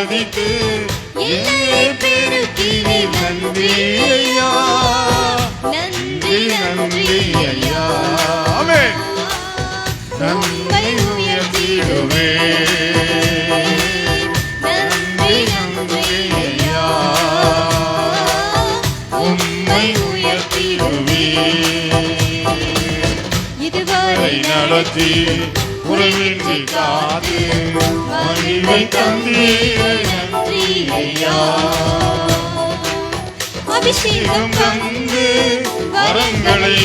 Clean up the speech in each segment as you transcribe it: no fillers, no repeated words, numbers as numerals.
ஆசீர்வதித்து என்னை பெருக்கினே நன்றி ஐயா, நன்றி நன்றி ஐயா. ஆமென். உம்மை உயர்த்திடுவே, நன்றி நன்றி ஐயா, உம்மை உயர்த்திடுவே. இதுவரை நடத்தி குறைவின்றி காத்து மகிமை தந்தீரை நன்றி ஐயா. அபிஷேகம் தந்து வரங்களை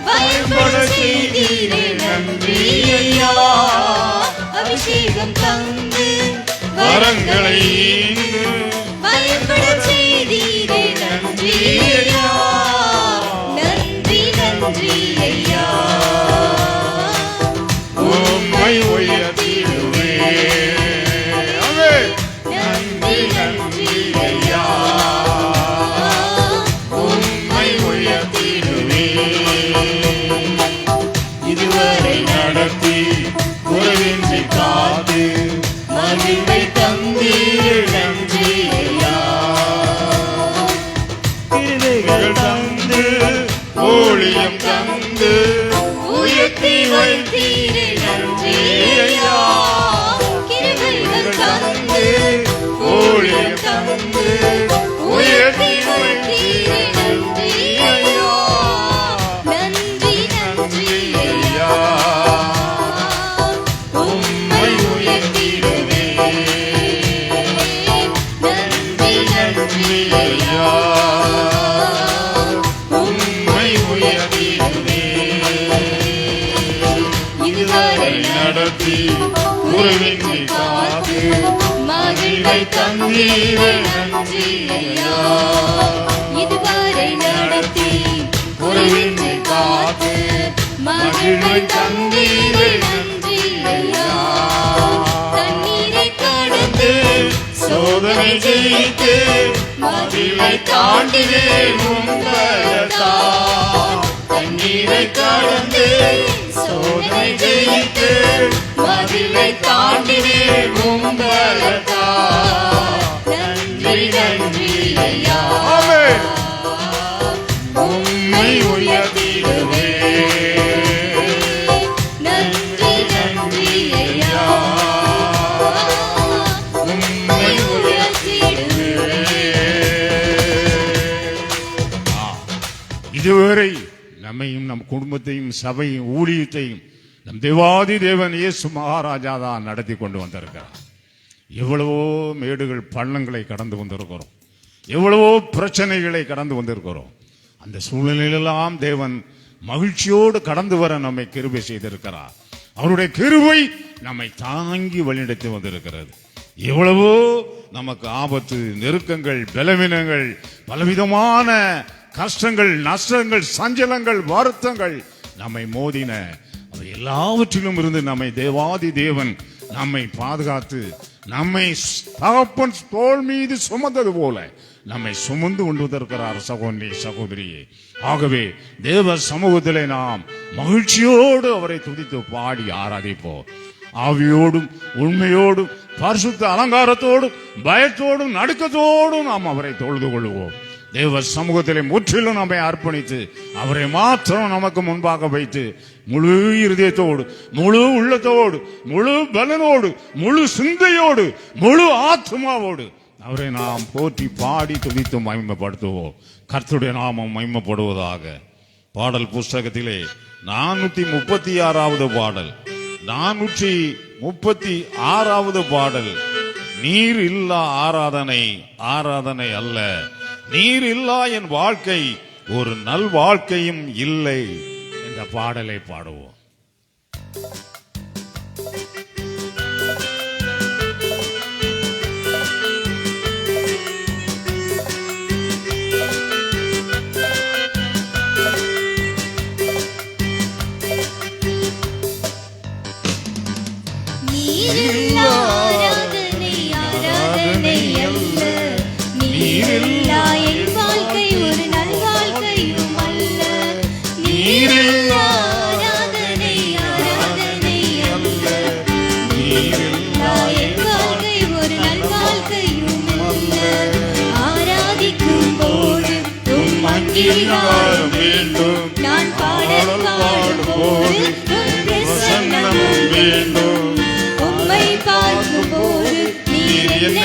பயன்பட செய்தீரை நன்றி ஐயா. அபிஷேகம் தந்து வரங்களை பயன்பட செய்தீரை நன்றி ஐயா, நன்றி நன்றி ஐயா. உம்மை உயர்த்திடுவே, நன்றி நன்றி ஐயா, உம்மை உயர்த்திடுவே. இதுவரை நடத்தி குறைவின்றி காத்து மகிமை தந்தீர் நன்றி ஐயா. கிருபைகள் தந்து ஊழியம் தந்து உயர்த்தி வைத்தீரே நன்றி ஐயா. கிருபைகள் தந்து ஊழியம் தந்து உயர்த்தி வைத்தீரே நன்றி ஐயா, நன்றி நன்றி ஐயா. உம்மை உயர்த்திடுவே, நன்றி நன்றி ஐயா, உம்மை உயர்த்திடுவே. இதுவரை நடத்தி குறைவின்றி காத்து மகிமை தந்தீரை நன்றி ஐயா. இதுவரை நடத்தி குறைவின்றி காத்து மகிமை தந்தீரை நன்றி ஐயா. தண்ணீரை கடந்து சோதனை ஜெயித்து மகிமை தாண்டினே உங்களதா. தண்ணீரை கடந்து சோதனை ஜெயித்து மகிமை தாண்டினே உங்களதா. நன்றி நன்றி ஐயா, உம்மை உயர்த்திடுவே, நன்றி நன்றி ஐயா, உம்மை உயர்த்திடுவே. இதுவரை நம்மையும் நம் குடும்பத்தையும் சபையும் ஊழியத்தையும் நம் தேவாதி தேவன் இயேசு மகாராஜா தான் நடத்தி கொண்டு வந்திருக்கிறார். எவ்வளவோ மேடுகள் பள்ளங்களை கடந்து வந்திருக்கிறோம், எவ்வளவோ பிரச்சனைகளை கடந்து வந்திருக்கிறோம். அந்த சூழ்நிலையிலெல்லாம் தேவன் மகிழ்ச்சியோடு கடந்து வர நம்மை கிருபை செய்திருக்கிறார். அவருடைய கிருபை நம்மை தாங்கி வழிநடத்தி வந்திருக்கிறது. எவ்வளவோ நமக்கு ஆபத்து, நெருக்கங்கள், பலவீனங்கள், பலவிதமான கஷ்டங்கள், நஷ்டங்கள், சஞ்சலங்கள், வருத்தங்கள் நம்மை மோதின. அவை எல்லாவற்றிலும் இருந்து நம்மை தேவாதி தேவன் நம்மை பாதுகாத்து நம்மை தகப்பன் தோள் மீது சுமந்தது போல நம்மை சுமந்து கொண்டு வந்திருக்கிறார் சகோதரி சகோதரியே. ஆகவே தேவ சமூகத்திலே நாம் மகிழ்ச்சியோடு அவரை துதித்து பாடி ஆராதிப்போம். ஆவியோடும் உண்மையோடும் பரிசுத்த அலங்காரத்தோடும் பயத்தோடும் நடுக்கத்தோடும் நாம் அவரை தொழுது கொள்வோம். தேவ சமூகத்திலே முற்றிலும் நம்மை அர்ப்பணித்து அவரை மாத்திரம் நமக்கு முன்பாக வைத்து முழு இருதயத்தோடு, முழு உள்ளத்தோடு, முழு பலனோடு, முழு சிந்தையோடு, முழு ஆத்மாவோடு அவரை நாம் போற்றி பாடி துதித்து மகிமைப்படுத்துவோம். கர்த்தருடைய நாமம் மகிமைப்படுவதாக. பாடல் புஸ்தகத்திலே 436வது பாடல், 436வது பாடல். நீர் இல்லா ஆராதனை ஆராதனை அல்ல, நீர் இல்லா என் வாழ்க்கை ஒரு நல் வாழ்க்கையும் இல்லை என்ற பாடலை பாடுவோம்.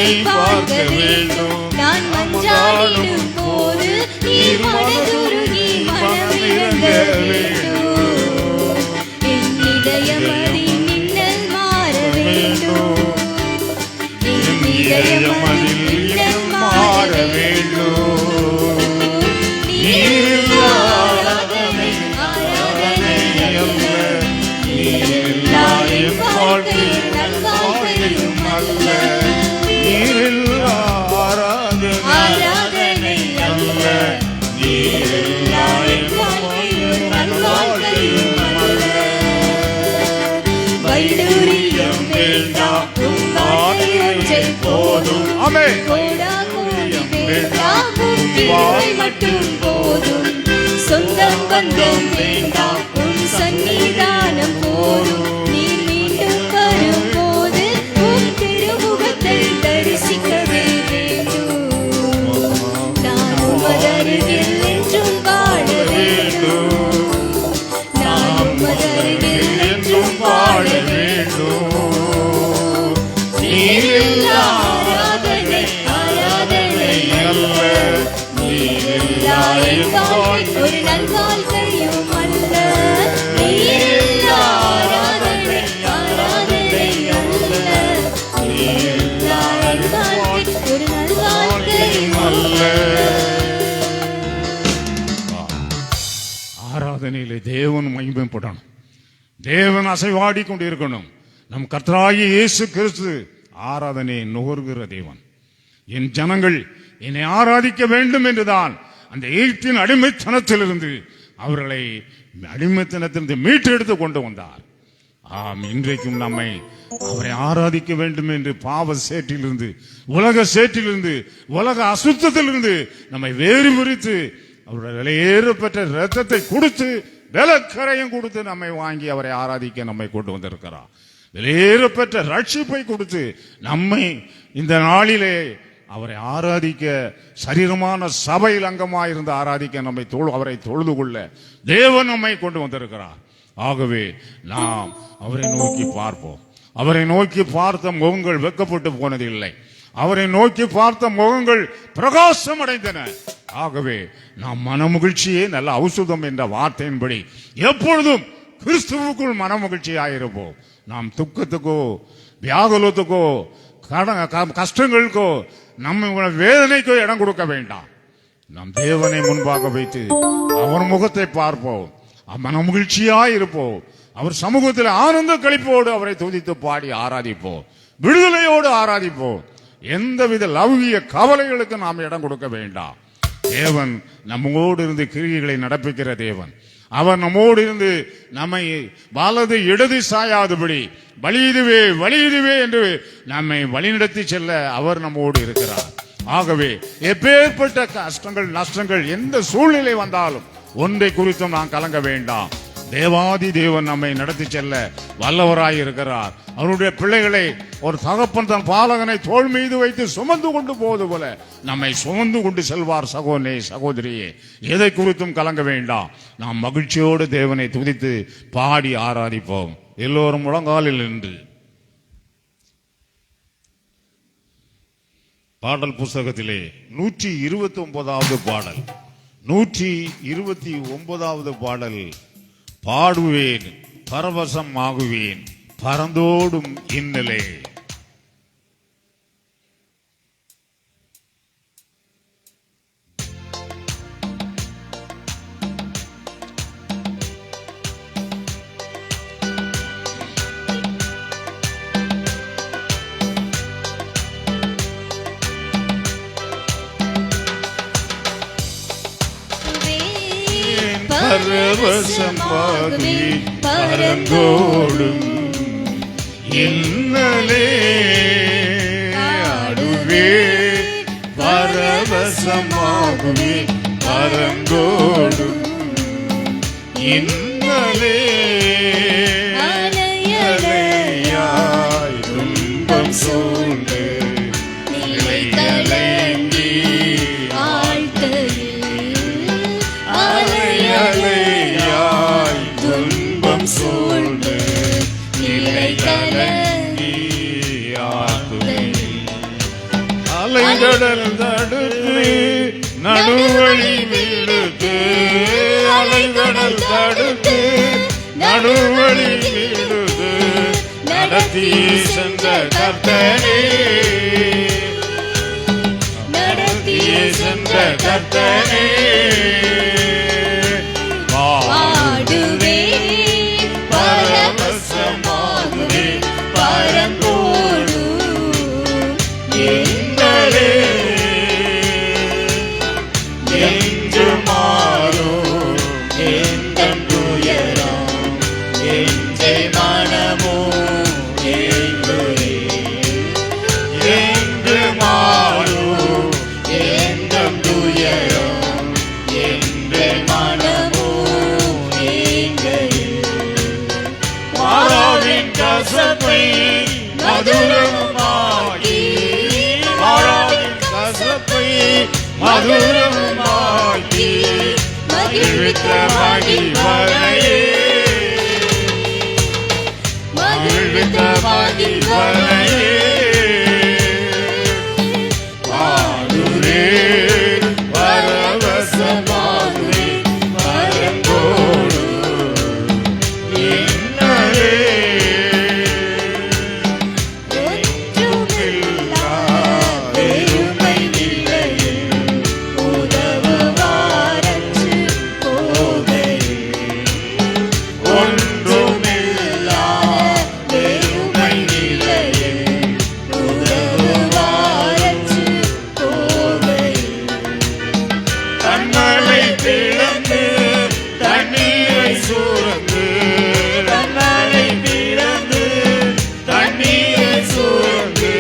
என்னை பார்க்க வேண்டும். நான் மன்றாடிடும் போது நீர் மனதுருகி மனமிறங்க வேண்டும். என் இதயமதி மின்னல் மாற வேண்டும். என் இதயமதி மின்னல் மாற வேண்டும். நீர் ஆராதனை ஆராதனை அல்ல, நீரில்லா என் வாழ்க்கை நல்வாழ்க்கையும் அல்ல. நீரில்லா ஆராதனை அல்ல, நீரில்லா என் வாழ்க்கையும் நல்வாழ்க்கையும் அல்ல. வைடூரியம் வேண்டாம் உம் வார்த்தை ஒன்றே போதும். ஆமென். கோடாகோடி வேண்டாம் உம் கிருபை மட்டும் போதும். சொந்தம் பந்தம் வேண்டாம் உம் சந்நிதானம் போதும். நீர் மீண்டும் வரும்போது உம் திருமுகத்தை தரிசிக்கவே வேண்டும். நான் உமதருகில் என்றும் வாழ வேண்டும். நான் உமதருகில் என்றும் வாழ வேண்டும். நீரில்லா ஆராதனை ஆராதனை அல்ல, நீரில்லா என் வாழ்க்கை ஒரு நல்வாழ்க்கையும் அல்ல. நீரில்லா ஆராதனை ஆராதனை அல்ல, நீரில்லா என் வாழ்க்கை ஒரு நல்வாழ்க்கையும் அல்ல. ஆராதனையிலே தேவன் மகிமைப்படணும். தேவன் அசைவாடி கொண்டிருக்கணும். நம் கர்த்தராகிய இயேசு கிறிஸ்து ஆராதனையை நுகர்கிற தேவன். என் ஜனங்கள் என்னை ஆராதிக்க வேண்டும் என்றுதான் அந்த எகிப்தின் அடிமைத்தனத்திலிருந்து அவர்களை அடிமைத்தனத்திலிருந்து மீட்டெடுத்து கொண்டு வந்தார். ஆம், இன்றைக்கும் நம்மை அவரை ஆராதிக்க வேண்டும் என்று பாவ சேற்றிலிருந்து, உலக சேற்றிலிருந்து, உலக அசுத்தத்திலிருந்து நம்மை வேறு பிரித்து அவருடைய விலையேறப்பட்ட இரத்தத்தை கொடுத்து விலக்கரையும் கொடுத்து நம்மை வாங்கி அவரை ஆராதிக்க நம்மை கொண்டு வந்திருக்கிறார். விலையேறப்பட்ட ரட்சிப்பை கொடுத்து நம்மை இந்த நாளிலே அவரை ஆராதிக்க, சரீரமான சபையில் அங்கமாயிருந்து ஆராதிக்க நம்மை அவரை தொழுது கொள்ள தேவன் நம்மை கொண்டு வந்திருக்கிறார். ஆகவே நாம் அவரை நோக்கி பார்ப்போம். அவரை நோக்கி பார்த்த முகங்கள் வெட்கப்பட்டு போனதில்லை. அவரை நோக்கி பார்த்த முகங்கள் பிரகாசம் அடைந்தன. ஆகவே நாம் மனமகிழ்ச்சியே நல்ல ஔஷதம் என்ற வார்த்தையின்படி எப்பொழுதும் கிறிஸ்துவுக்குள் மனமகிழ்ச்சியாயிருப்போம். நாம் துக்கத்துக்கோ வியாகுலத்துக்கோ கஷ்டங்களுக்கோ நம்ம வேதனைக்கோ இடம் கொடுக்க வேண்டாம். நாம் தேவனை முன்பாக வைத்து அவர் முகத்தை பார்ப்போம். மனமகிழ்ச்சியாயிருப்போம். அவர் சமூகத்தில் ஆனந்த களிப்போடு அவரை துதித்து பாடி ஆராதிப்போம். விடுதலையோடு ஆராதிப்போம். எந்தவித லௌகிய கவலைகளுக்கு நாம் இடம் கொடுக்க வேண்டாம். தேவன் நம்மோடு இருந்து கிரியைகளை நடப்பிக்கிற தேவன். அவர் நம்மோடு இருந்து நம்மை வலது இடது சாயாதபடி வலியுதுவே வலியுதுவே என்று நம்மை வழிநடத்தி செல்ல அவர் நம்மோடு இருக்கிறார். ஆகவே எப்பேற்பட்ட கஷ்டங்கள் நஷ்டங்கள் எந்த சூழ்நிலை வந்தாலும் ஒன்றை குறித்தும் நாம் கலங்க வேண்டாம். தேவாதி தேவன் நம்மை நடத்தி செல்ல வல்லவராய் இருக்கிறார். அவருடைய பிள்ளைகளை ஒரு தகப்பன் தன் பாலகனை தோள் மீது வைத்து சுமந்து கொண்டு போவது போல நம்மை சுமந்து கொண்டு செல்வார். சகோதரே சகோதரியே, எதை குறித்தும் கலங்க வேண்டாம். நாம் மகிழ்ச்சியோடு தேவனை துதித்து பாடி ஆராதிப்போம். எல்லோரும் முழங்காலில் நின்று பாடல் புஸ்தகத்திலே 129வது பாடல், 129வது பாடல். பாடுவேன் பரவசம் ஆகுவேன் பறந்தோடும் இன்னலே. பரவசமாகவே பறந்தோடும் இன்னலே ஆடுவே. பரவசமாகவே பறந்தோடும் இன்னலே அலையலையாய் துன்பம் சூழ்ந்து நிலை கலங்கி சூழ்ந்து நிலை கலங்கி அலைகடல் தடுத்து நடுவழி விடுத்து, அலைகடல் தடுத்து நடுவழி விடுத்து, நடத்தி சென்ற கர்த்தரே, நடத்தி சென்ற கர்த்தரே, பாடுவே பரவசமாகுவே பரந்தோடு எங்களே என்று மாறும் எந்தன் துயரம், எஞ்சை மனமோ எங்குலே, என்று மாறும் எந்தன் துயரம், என்று மனமோ எங்குலே. மாறாவின் கசப்பை மதுரமாக்கி, மாறாவின் கசப்பை மதுரமாக்கி, மகிழ்வித்த மகிழ்வனையே, மகிழ்வித்த மகிழ்வனையே, பாடுவே பரவசமாகுவே பரந்தோடு எங்களே. ஒன்றுமில்லா வெறுமை நிலையில் உதவுவாரற்று போகையில், ஒன்றுமில்லா வெறுமை நிலையில் உதவுவாரற்று போகையில், கண்களை திறந்து தண்ணீரை சூழ்ந்து, கண்களை திறந்து தண்ணீரை சூழ்ந்து,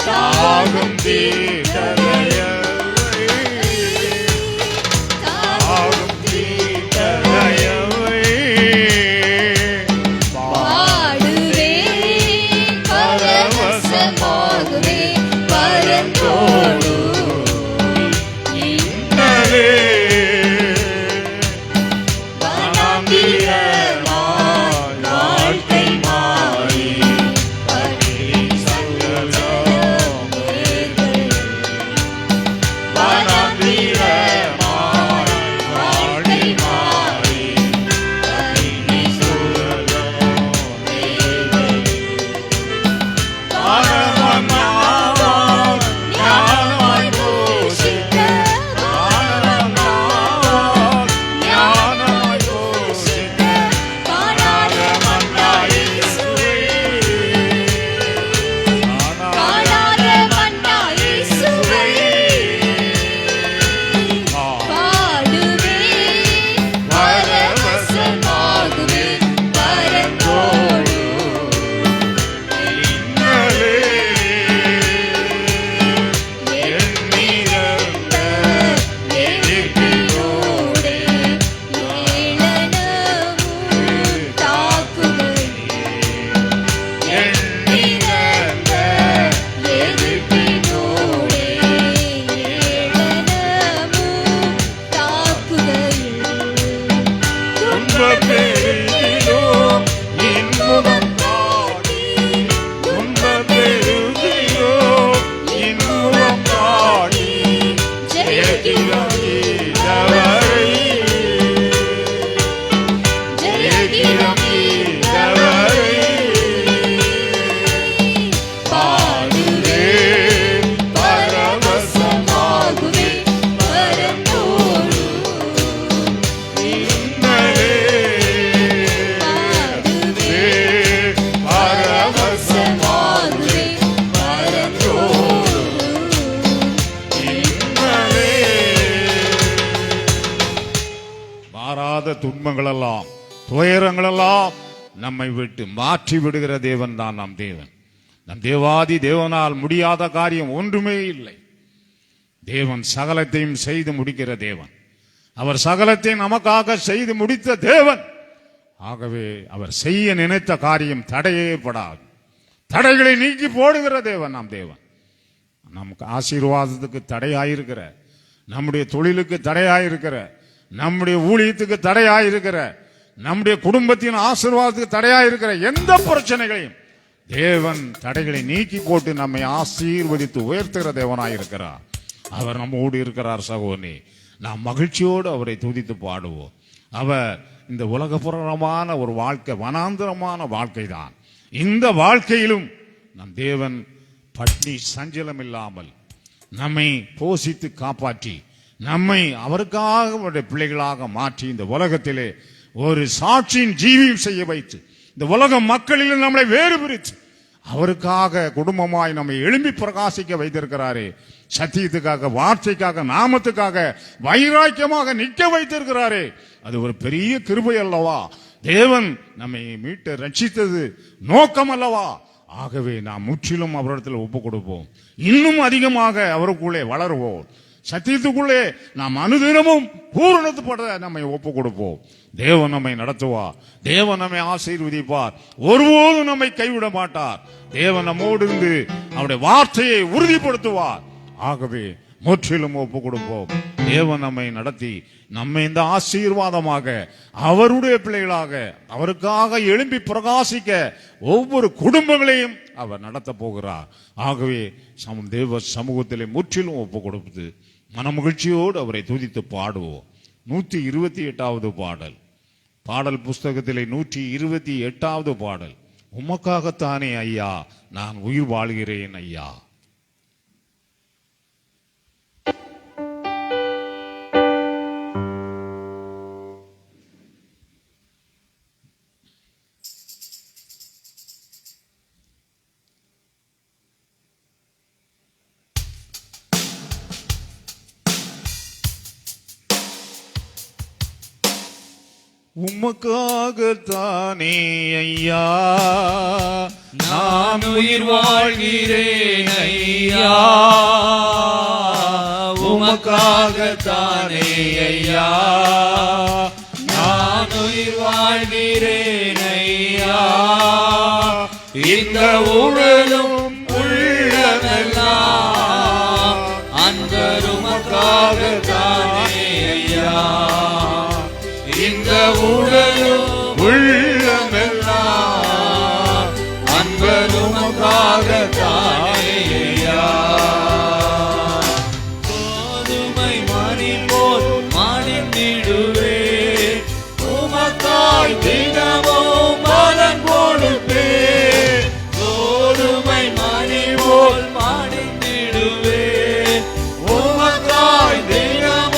தாகம் தீர்த்தலையவை, தாகம் தீர்த்தலையவை, பாடுவே பரவசமாகுவே பரந்தோடு இன்னலே வனாந்திரமாய் வாழ்க்கை மாறி, பகிரின் சங்கடம் வனாந்திரமாய் வாழ்க்கை மாறி, பகிரின் சங்கடம் ஞானமாய் ஞானமாய் போஷிக்க, ஞானமாய் போஷிக்க, காணாத மன்னாய் இயேசுவே, காணாத மன்னா இயேசுவே, பாடுவே பரவசமாகுவே பரந்தோடு இன்னலே எண்ணிறந்த எதிர்ப்பினோடு ஏளனமும் தாக்குதல், எண்ணிறந்த எதிர்ப்பினோடே ஏளனமும் தாக்குதல், துன்பப் பெருகிலோ இன்பம் காட்டி, துன்பப் பெருகிலோ இன்பம் காட்டி, ஜெயகீதம் கீதவரை, ஜெயகீதம் கீதவரை, பாடுவே பரவசமாகுவே பரந்தோடு இன்னலே, பாடுவே பரவசமாகுவே பரந்தோடு இன்னலே. மாறாத துன்பங்களெல்லாம் துயரங்களெல்லாம் நம்மை விட்டு மாற்றி விடுகிற தேவன் தான் நம் தேவன். நம் தேவாதி தேவனால் முடியாத காரியம் ஒன்றுமே இல்லை. தேவன் சகலத்தையும் செய்து முடிக்கிற தேவன். அவர் சகலத்தையும் நமக்காக செய்து முடித்த தேவன். ஆகவே அவர் செய்ய நினைத்த காரியம் தடையே படாது. தடைகளை நீக்கி போடுகிற தேவன் நம் தேவன். நமக்கு ஆசீர்வாதத்துக்கு தடையாயிருக்கிற, நம்முடைய தொழிலுக்கு தடையாயிருக்கிற, நம்முடைய ஊழியத்துக்கு தடையாயிருக்கிற, நம்முடைய குடும்பத்தின் ஆசீர்வாதத்துக்கு தடையாயிருக்கிற எந்த பிரச்சனைகளையும் தேவன் தடைகளை நீக்கி போட்டு நம்மை ஆசீர்வதித்து உயர்த்துகிற தேவனாயிருக்கிறார். அவர் நம்மோடு இருக்கிறார் சகோதரி. நாம் மகிழ்ச்சியோடு அவரை துதித்து பாடுவோம். அவர் இந்த உலகபுறமான ஒரு வாழ்க்கை, வனாந்தரமான வாழ்க்கை தான். இந்த வாழ்க்கையிலும் நம் தேவன் பட்னி சஞ்சலம் இல்லாமல் நம்மை போஷித்து காப்பாற்றி நம்மை அவருக்காக பிள்ளைகளாக மாற்றி இந்த உலகத்திலே ஒரு சாட்சியின் ஜீவியம் செய்ய வைத்து இந்த உலக மக்களில் நம்மளை வேறு பிரித்து அவருக்காக குடும்பமாய் நம்மை எழும்பி பிரகாசிக்க வைத்திருக்கிறாரே. சத்தியத்துக்காக, வார்த்தைக்காக, நாமத்துக்காக வைராக்கியமாக நிற்க வைத்திருக்கிறாரே. அது ஒரு பெரிய கிருபை அல்லவா? தேவன் நம்மை மீட்டு ரட்சித்தது நோக்கம் அல்லவா? ஆகவே நாம் முற்றிலும் அவரிடத்தில் ஒப்பு கொடுப்போம். இன்னும் அதிகமாக அவருக்குள்ளே வளருவோம். சத்தியத்துக்குள்ளே நாம் அனுதினமும் பூரணத்துப்பட நம்மை ஒப்பு கொடுப்போம். தேவன் நம்மை நடத்துவார். தேவன் நம்மை ஆசீர்வதிப்பார். ஒருபோதும் நம்மை கைவிட மாட்டார். தேவன் நம்மோடு இருந்து அவருடைய வார்த்தையை உறுதிப்படுத்துவார். ஆகவே முற்றிலும் ஒப்பு கொடுப்போம். தேவன் நம்மை நடத்தி நம்மை இந்த ஆசீர்வாதமாக அவருடைய பிள்ளைகளாக அவருக்காக எழும்பி பிரகாசிக்க ஒவ்வொரு குடும்பங்களையும் அவர் நடத்த போகிறார். ஆகவே தேவ சமூகத்திலே முற்றிலும் ஒப்பு கொடுப்பது மனமகிழ்ச்சியோடு அவரை துதித்து பாடுவோம். 128வது பாடல், பாடல் புஸ்தகத்திலே 128வது பாடல். உமக்காகத்தானே ஐயா நான் உயிர் வாழ்கிறேன் ஐயா. உமக்காகத்தானே ஐயா நான் உயிர் வாழ்கிறேன் ஐயா. உமக்காகத்தானே ஐயா நான் உயிர் வாழ்கிறேன் ஐயா. இந்த உடலும் உள்ளமெல்லாம் அன்பர் உமக்காகத்தானே ஐயா. இந்த உடலும் உள்ளமெல்லாம் அன்பர் உமக்காகத்தானே ஐயா. கோதுமை மணி போல் மணிந்திடுவே உமக்காய் தினமும் பலன் கொடுப்பே. கோதுமை மணி போல் மணிந்திடுவே உமக்காய் தினமும்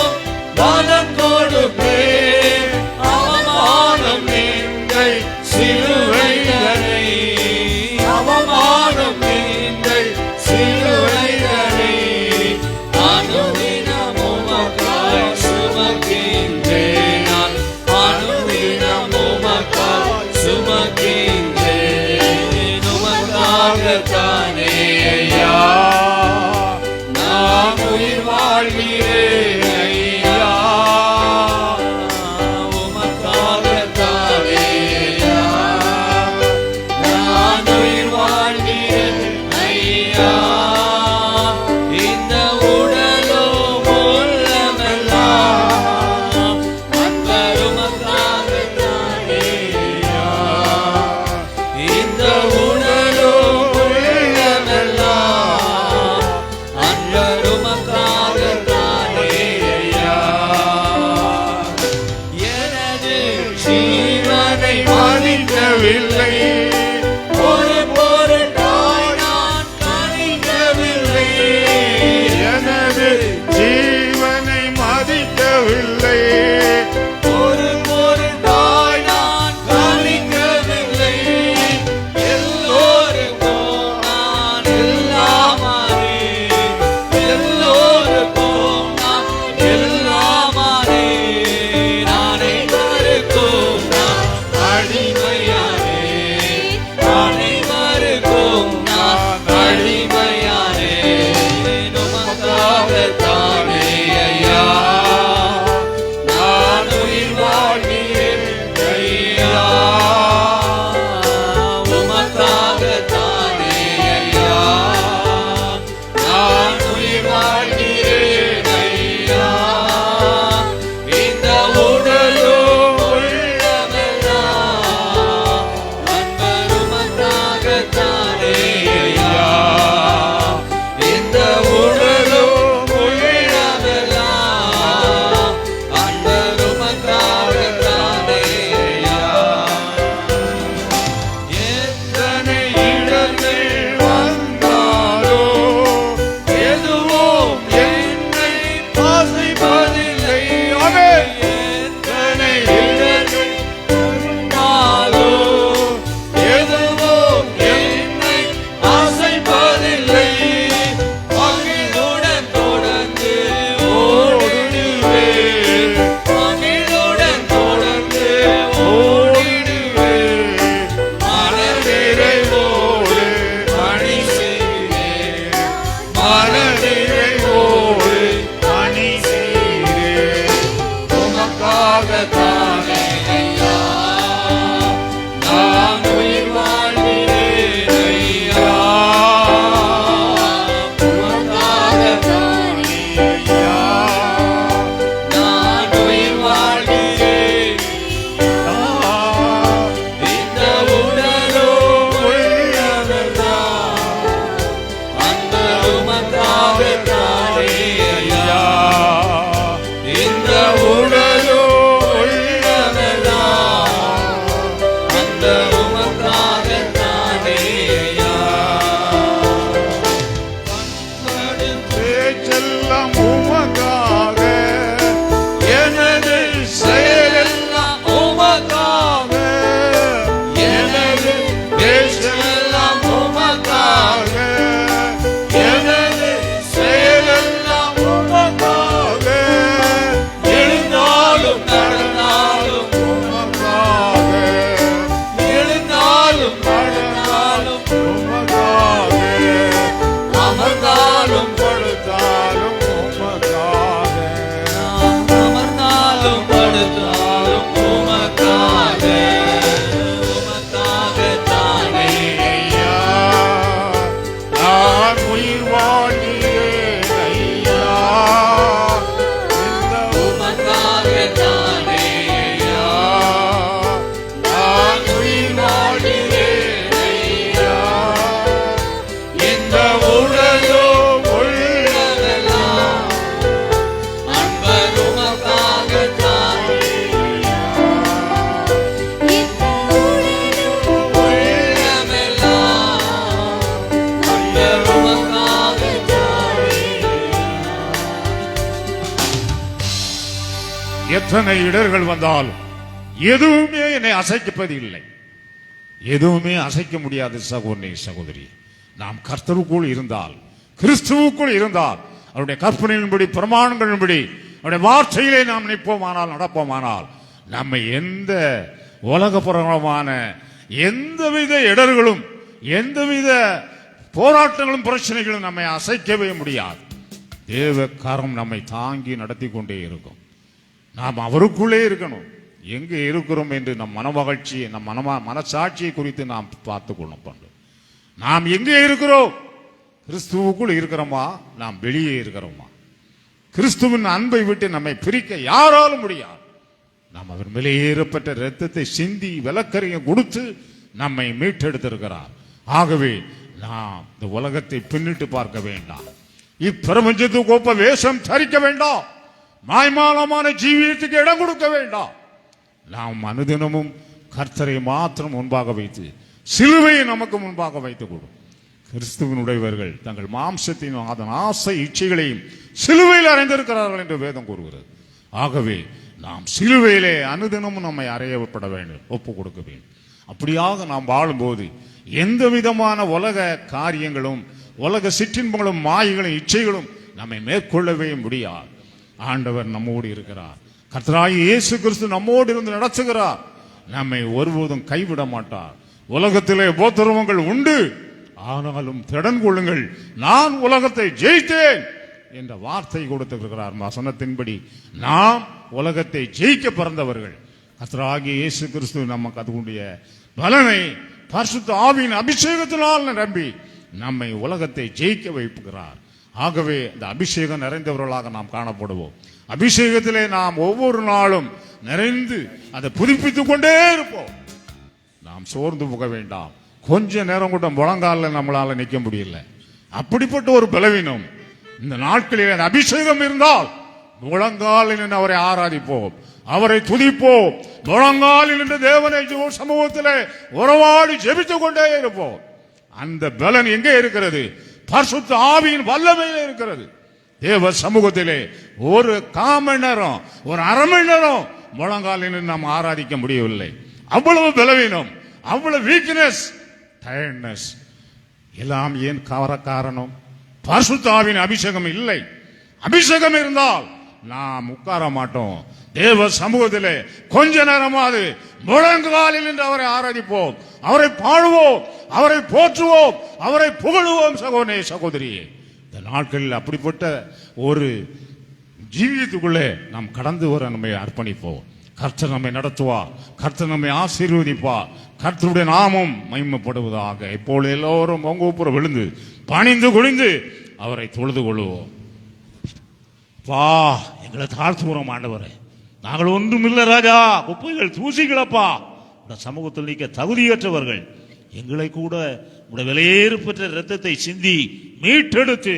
உமக்காகத்தானே ஐயா. பேச்செல்லாம் உமக்காக, எனது செயலெல்லாம் உமக்காக, எனது பேச்செல்லாம் உமக்காக, எனது செயலெல்லாம் உமக்காக, எழுந்தாலும் நடந்தாலும் உமக்காக, எழுந்தாலும் நடந்தாலும் உமக்காக, அமர்ந்தாலும் படுத்தாலும் உமக்காக. அமர்ந்தாலும் படுத்தாலும் உமக்காக உமக்காகத்தானே ஐயா, நான் உயிர் வாழ்கிறேன் ஐயா, இந்த உமக்காகத்தானே ஐயா. நான் உயிர் வாழ்கிறேன் ஐயா, இந்த உலகோ உள்ளதெல்லாம் அன்பர் உமக்காகத்தானே உள்ளமெல்லாம் அன்பர் உமக்காகத்தானே. எத்தனை இடர்கள் வந்தாலும் எதுவுமே என்னை அசைப்பது இல்லை. எதுவுமே அசைக்க முடியாது சகோதரி சகோதரி. நாம் கர்த்தருக்குள் இருந்தால், கிறிஸ்துவுக்குள் இருந்தால், அவருடைய கற்பனையின்படி பிரமாணங்களின்படி அவருடைய வார்த்தையிலே நாம் நிற்போமானால் நடப்போமானால் நம்மை எந்த உலகபுறமான எந்தவித இடர்களும் எந்தவித போராட்டங்களும் பிரச்சனைகளும் நம்மை அசைக்கவே முடியாது. தேவ கரம் நம்மை தாங்கி நடத்தி கொண்டே இருக்கும். நாம் அவருக்குள்ளே இருக்கணும். எங்கே இருக்கிறோம் என்று நம் மனமகிழ்ச்சியை, நம் மனசாட்சியை குறித்து நாம் பார்த்து கொள்ளணும். நாம் எங்கே இருக்கிறோம்? கிறிஸ்துவுக்குள் இருக்கிறோமா? நாம் வெளியே இருக்கிறோமா? கிறிஸ்துவின் அன்பை விட்டு நம்மை பிரிக்க யாராலும் முடியாது. நாம் அவர் வெளியேறப்பட்ட இரத்தத்தை சிந்தி விலக்கறியை கொடுத்து நம்மை மீட்டெடுத்திருக்கிறார். ஆகவே நாம் இந்த உலகத்தை பின்னிட்டு பார்க்க வேண்டாம். இப்பிரபஞ்சத்துக்கு ஒப்ப வேஷம் தரிக்க வேண்டாம். மாய்மாலமான ஜீவியத்துக்கு இடம் கொடுக்க வேண்டாம். நாம் அனுதினமும் கர்த்தரை மாத்திரம் முன்பாக வைத்து சிலுவையை நமக்கு முன்பாக வைத்துக் கொள்ளும். கிறிஸ்துவனுடையவர்கள் தங்கள் மாம்சத்தின் அதன் ஆசை இச்சைகளையும் சிலுவையில் அறைந்திருக்கிறார்கள் என்று வேதம் கூறுகிறது. ஆகவே நாம் சிலுவையிலே அனுதினமும் நம்மை அறையப்பட வேண்டும், ஒப்பு கொடுக்க வேண்டும். அப்படியாக நாம் வாழும்போது எந்த விதமான உலக காரியங்களும் உலக சிற்றின்பங்களும் மாயைகளும் இச்சைகளும் நம்மை மேற்கொள்ளவே முடியாது. ஆண்டவர் நம்மோடு இருக்கிறார். கர்த்தராகிய இயேசு கிறிஸ்து நம்மோடு இருந்து நடத்துகிறார். நம்மை ஒருபோதும் கைவிட மாட்டார். உலகத்திலே உபத்திரவங்கள் உண்டு, ஆனாலும் திடன் கொள்ளுங்கள், நான் உலகத்தை ஜெயித்தேன் என்ற வார்த்தை கொடுத்திருக்கிறார். வசனத்தின்படி நாம் உலகத்தை ஜெயிக்க பிறந்தவர்கள். கர்த்தராகிய இயேசு கிறிஸ்து நமக்கு அதுடைய பலனை பரிசுத்த ஆவியின் அபிஷேகத்தினால் நிரம்பி நம்மை உலகத்தை ஜெயிக்க வைப்புகிறார். ஆகவே இந்த அபிஷேகம் நிறைந்தவர்களாக நாம் காணப்படுவோம். அபிஷேகத்திலே நாம் ஒவ்வொரு நாளும் நிறைந்து அதை புதுப்பித்துக் கொண்டே இருப்போம். நாம் சோர்ந்து போக வேண்டாம். கொஞ்ச நேரம் கூட முழங்கால நம்மளால நிற்க முடியல. அப்படிப்பட்ட ஒரு பலவீனம் இந்த நாட்களில் அந்த அபிஷேகம் இருந்தால் முழங்காலில் நின்று அவரை ஆராதிப்போம், அவரை துதிப்போம். முழங்காலில் நின்று தேவனை சமூகத்திலே உறவாடி ஜெபித்துக் கொண்டே இருப்போம். அந்த பலன் எங்கே இருக்கிறது? பரிசுத்த ஆவியின் வல்லமையிலே இருக்கிறது. தேவ சமூகத்திலே ஒரு காமணி நேரம், ஒரு அரை மணி நேரம் முழங்காலில் நாம் ஆராதிக்க முடியவில்லை. அவ்வளவு பலவீனம், அவ்வளவு வீக்னஸ், டயர்ட்னஸ். எல்லாம் ஏன் காரணம்? பரிசுத்த ஆவியின் அபிஷேகம் இல்லை. அபிஷேகம் இருந்தால் நாம் உட்கார மாட்டோம். தேவ சமூகத்திலே கொஞ்ச நேரமாவது முழங்காலில் நின்று அவரை ஆராதிப்போம், அவரை பாடுவோம், அவரை போற்றுவோம், அவரை புகழுவோம். சகோதரனே சகோதரியே, இந்த நாட்களில் அப்படிப்பட்ட ஒரு ஜீவியத்துக்குள்ளே நாம் கடந்து வர நம்மை அர்ப்பணிப்போம். கர்த்தர் நம்மை நடத்துவார், கர்த்தர் நம்மை ஆசீர்வதிப்பார், கர்த்தருடைய நாமம் மகிமைப்படுவதாக. இப்போது எல்லோரும் உங்க விழுந்து பணிந்து குனிந்து அவரை தொழுது கொள்வோம். பா, எங்களை தாழ்த்துகிறோம் ஆண்டவரே, நாங்கள் ஒன்றுமில்லை ராஜா, குப்பைகள் தூசிகளப்பா, இந்த சமூகத்தில் நீக்க தகுதியற்றவர்கள். எங்களை கூட உடைய விலையேறு பெற்ற இரத்தத்தை சிந்தி மீட்டெடுத்து